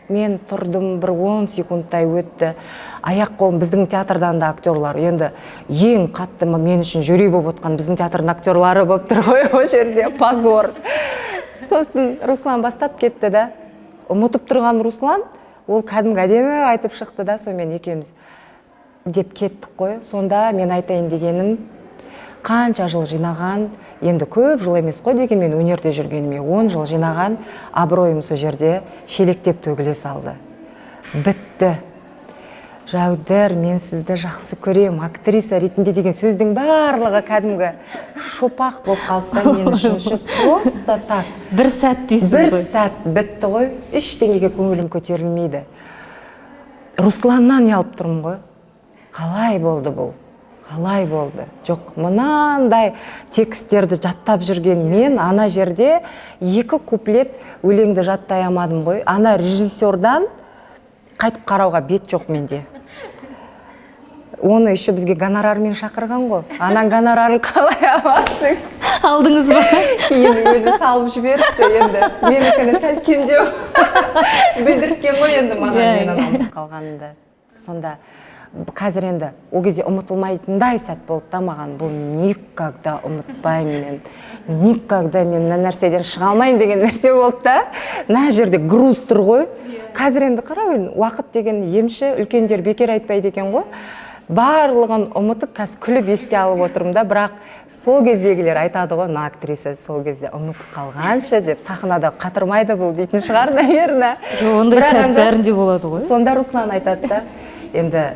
Мен тұрдым, бір 10 секундтай өтті. Аяқ қолым, біздің театрдан да актерлар, енді ең қатты мен үшін жюри болып отқан біздің театрдың актерлары болып тұр ғой, о жерде позор. Сосын Руслан бастап кетті да, ұмытып тұрған Руслан, ол кәдімгі әдемі айтып шықты да, сонымен екеуміз деп кеттік қой. Сонда мен айтайын дегенім, қанша жыл жинаған, енді көп жыл емес қой деген, мен өнерде жүргеніме 10 жыл жинаған абыройым сол жерде шелектеп төгіле салды. Бітті. Жәудір, мен сізді жақсы көрем, актриса ретінде деген сөздің барлығы кәдімгі шопақ болып қалды мен үшін. Просто так. Бір сәт дейсіз ғой. Бір сәт бітті ғой. Ештеңеге көңілім көтерілмейді. Русланнан ұялып тұрмын ғой. Қалай болды бұл? Қалай болды? Жоқ, мынандай тексттерді жаттап жүрген мен ана жерде 2 куплет өлеңді жаттай алмадым ғой. Ана режиссердан қайтып қарауға бет жоқ менде. Оны еще бізге гонорармен шақырған ғой. Анаң гонорарын қалай аласың? Алдыңыз ба? Кейін өзі салып жіберіпті енді. Менікіні сәл кемдеу білдірткен ғой енді маған менің ұмытып қалғанымды. Сонда қазір енді ол кезде ұмытылмайтындай сәт болды да маған. Бұл никогда ұмытпаймын мен. Никогда мен мына нәрседен шыға алмаймын деген нәрсе болды да. Мына жерде груз тұр ғой. Қазір енді қара, уақыт деген емші, үлкендер бекер айтпайды екен ғой. Барлығын ұмытып, қазір күліп еске алып отырмын да, бірақ сол кездегілер айтады ғой, мына актриса сол кезде ұмытып қалғаншы деп, сахнада қатырмайды бұл дейтін шығар, наверное. Жоқ, ондай сәт бәрінде болады ғой. Сонда Руслан айтады да, енді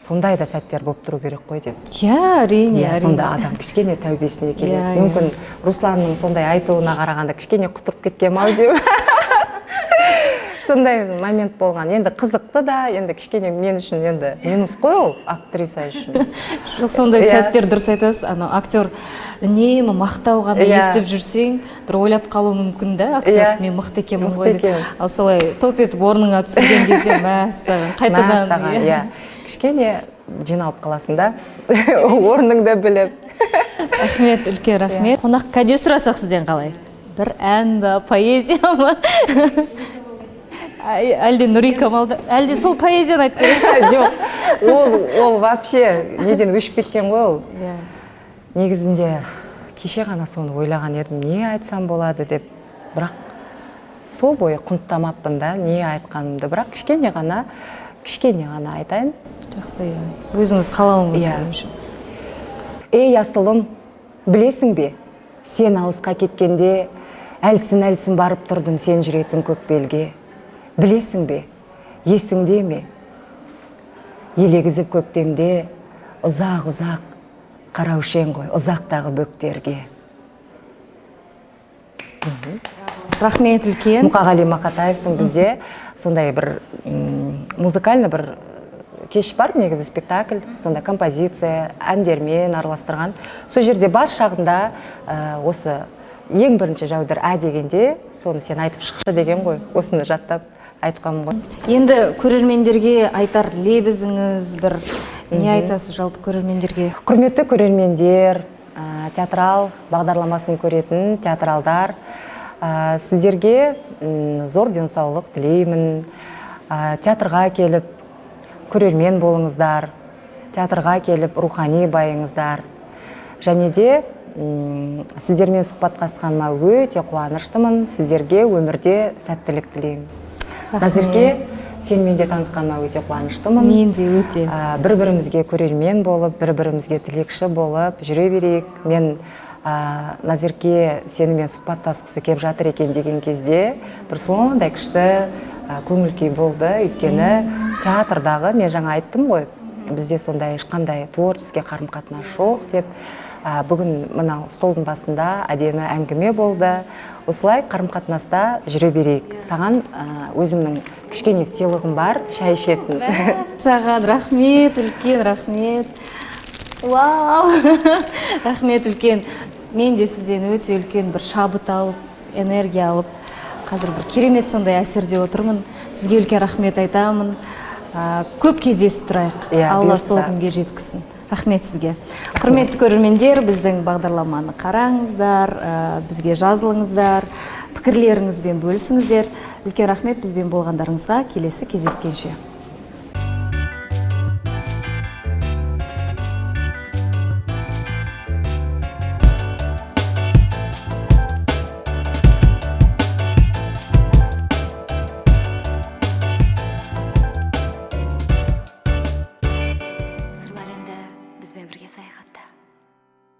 сондай да сәттер болып тұру керек қой деп. Иә, әрине. Сонда адам кішкене тәубесіне келеді. Мүмкін Русланның сондай айтуына қарағанда кішкене құтырып кеткен ау деп. Сондай момент болған. Енді қызықты да, енді кішкене мен үшін енді минус қой ол актриса үшін. Сондай сәттер дұрыс айтасыз. Ана актер үнемі мақтау ғана естіп жүрсең, бір ойлап қалу мүмкін да, актер мен мықты екенмін ғой деп. Ал солай топ етіп орныңа түсірген кезде мәссаған қайтадан. Кішкене жиналып қаласың да, орныңды біліп. Рахмет, үлкен рахмет. Қонақ кәде сұрасақ сізден қалай? Бір ән ба, поэзия ма? Әлде Нұри Камалды, әлде сол поэзияны айтып бересің? Жоқ, ол вообще неден өшіп кеткен ғой ол. Негізінде кеше ғана соны ойлаған едім, не айтсам болады деп. Бірақ сол бойы құнттамаппын да, не айтқанымды. Бірақ кішкене ғана айтайын. Жақсы, өзіңіз қалауыңыз бойынша. Ей асылым, білесің бе, сен алысқа кеткенде, әлсін барып тұрдым сен жүретін көк белге. Білесің бе, есіңде ме, елегізіп көктемде, ұзақ қараушен ғой, ұзақтағы бөктерге. Рахмет үлкен. Мұқағали Мақатаевтың бізде сондай бір музыкальный бір кеш бар, негізі спектакль, сонда композиция, әндермен араластырған. Сол жерде бас жағында осы ең бірінші Жәудір дегенде, соны сен айтып шықшы деген ғой, осыны жаттап айтқанмын ғой. Енді көрермендерге айтар лебізіңіз бір не айтасыз жалпы көрермендерге? Құрметті көрермендер, театрал бағдарламасын көретін театралдар, сіздерге зор денсаулық тілеймін. Театрға келіп көрермен болыңыздар, театрға келіп рухани байыңыздар. және де сіздермен сұхбаттасқаныма өте қуаныштымын. Сіздерге өмірде сәттілік тілеймін. Назерке, сенімен де танысқаныма өте қуаныштымын. Мен де өте. Бір-бірімізге көрермен болып, бір-бірімізге тілекші болып жүре берейік. Мен Назерке сенімен сұхбаттасқысы келіп жатыр екен деген кезде бір сондай күшті көңіл күй болды. Өйткені театрдағы, мен жаңа айттым ғой, бізде сондай ешқандай творческий қарым-қатынас жоқ деп. Бүгін мынау столдың басында әдемі әңгіме болды. Осылай қарым-қатынаста жүре берейік. Саған өзімнің кішкене сыйлығым бар, шай ішесің. Саған рахмет, үлкен рахмет. Вау! Рахмет үлкен. Мен де сізден өте үлкен бір шабыт алып, энергия алып, қазір бір керемет сондай әсерде отырмын. Сізге үлкен рахмет айтамын. Көп кездесіп тұрайық. Алла сол күнге жеткізсін. Рахмет сізге. Құрметті көрермендер, біздің бағдарламаны қараңыздар, бізге жазылыңыздар, пікірлеріңізбен бөлісіңіздер. Үлкен рахмет бізбен болғандарыңызға. Келесі кездескенше.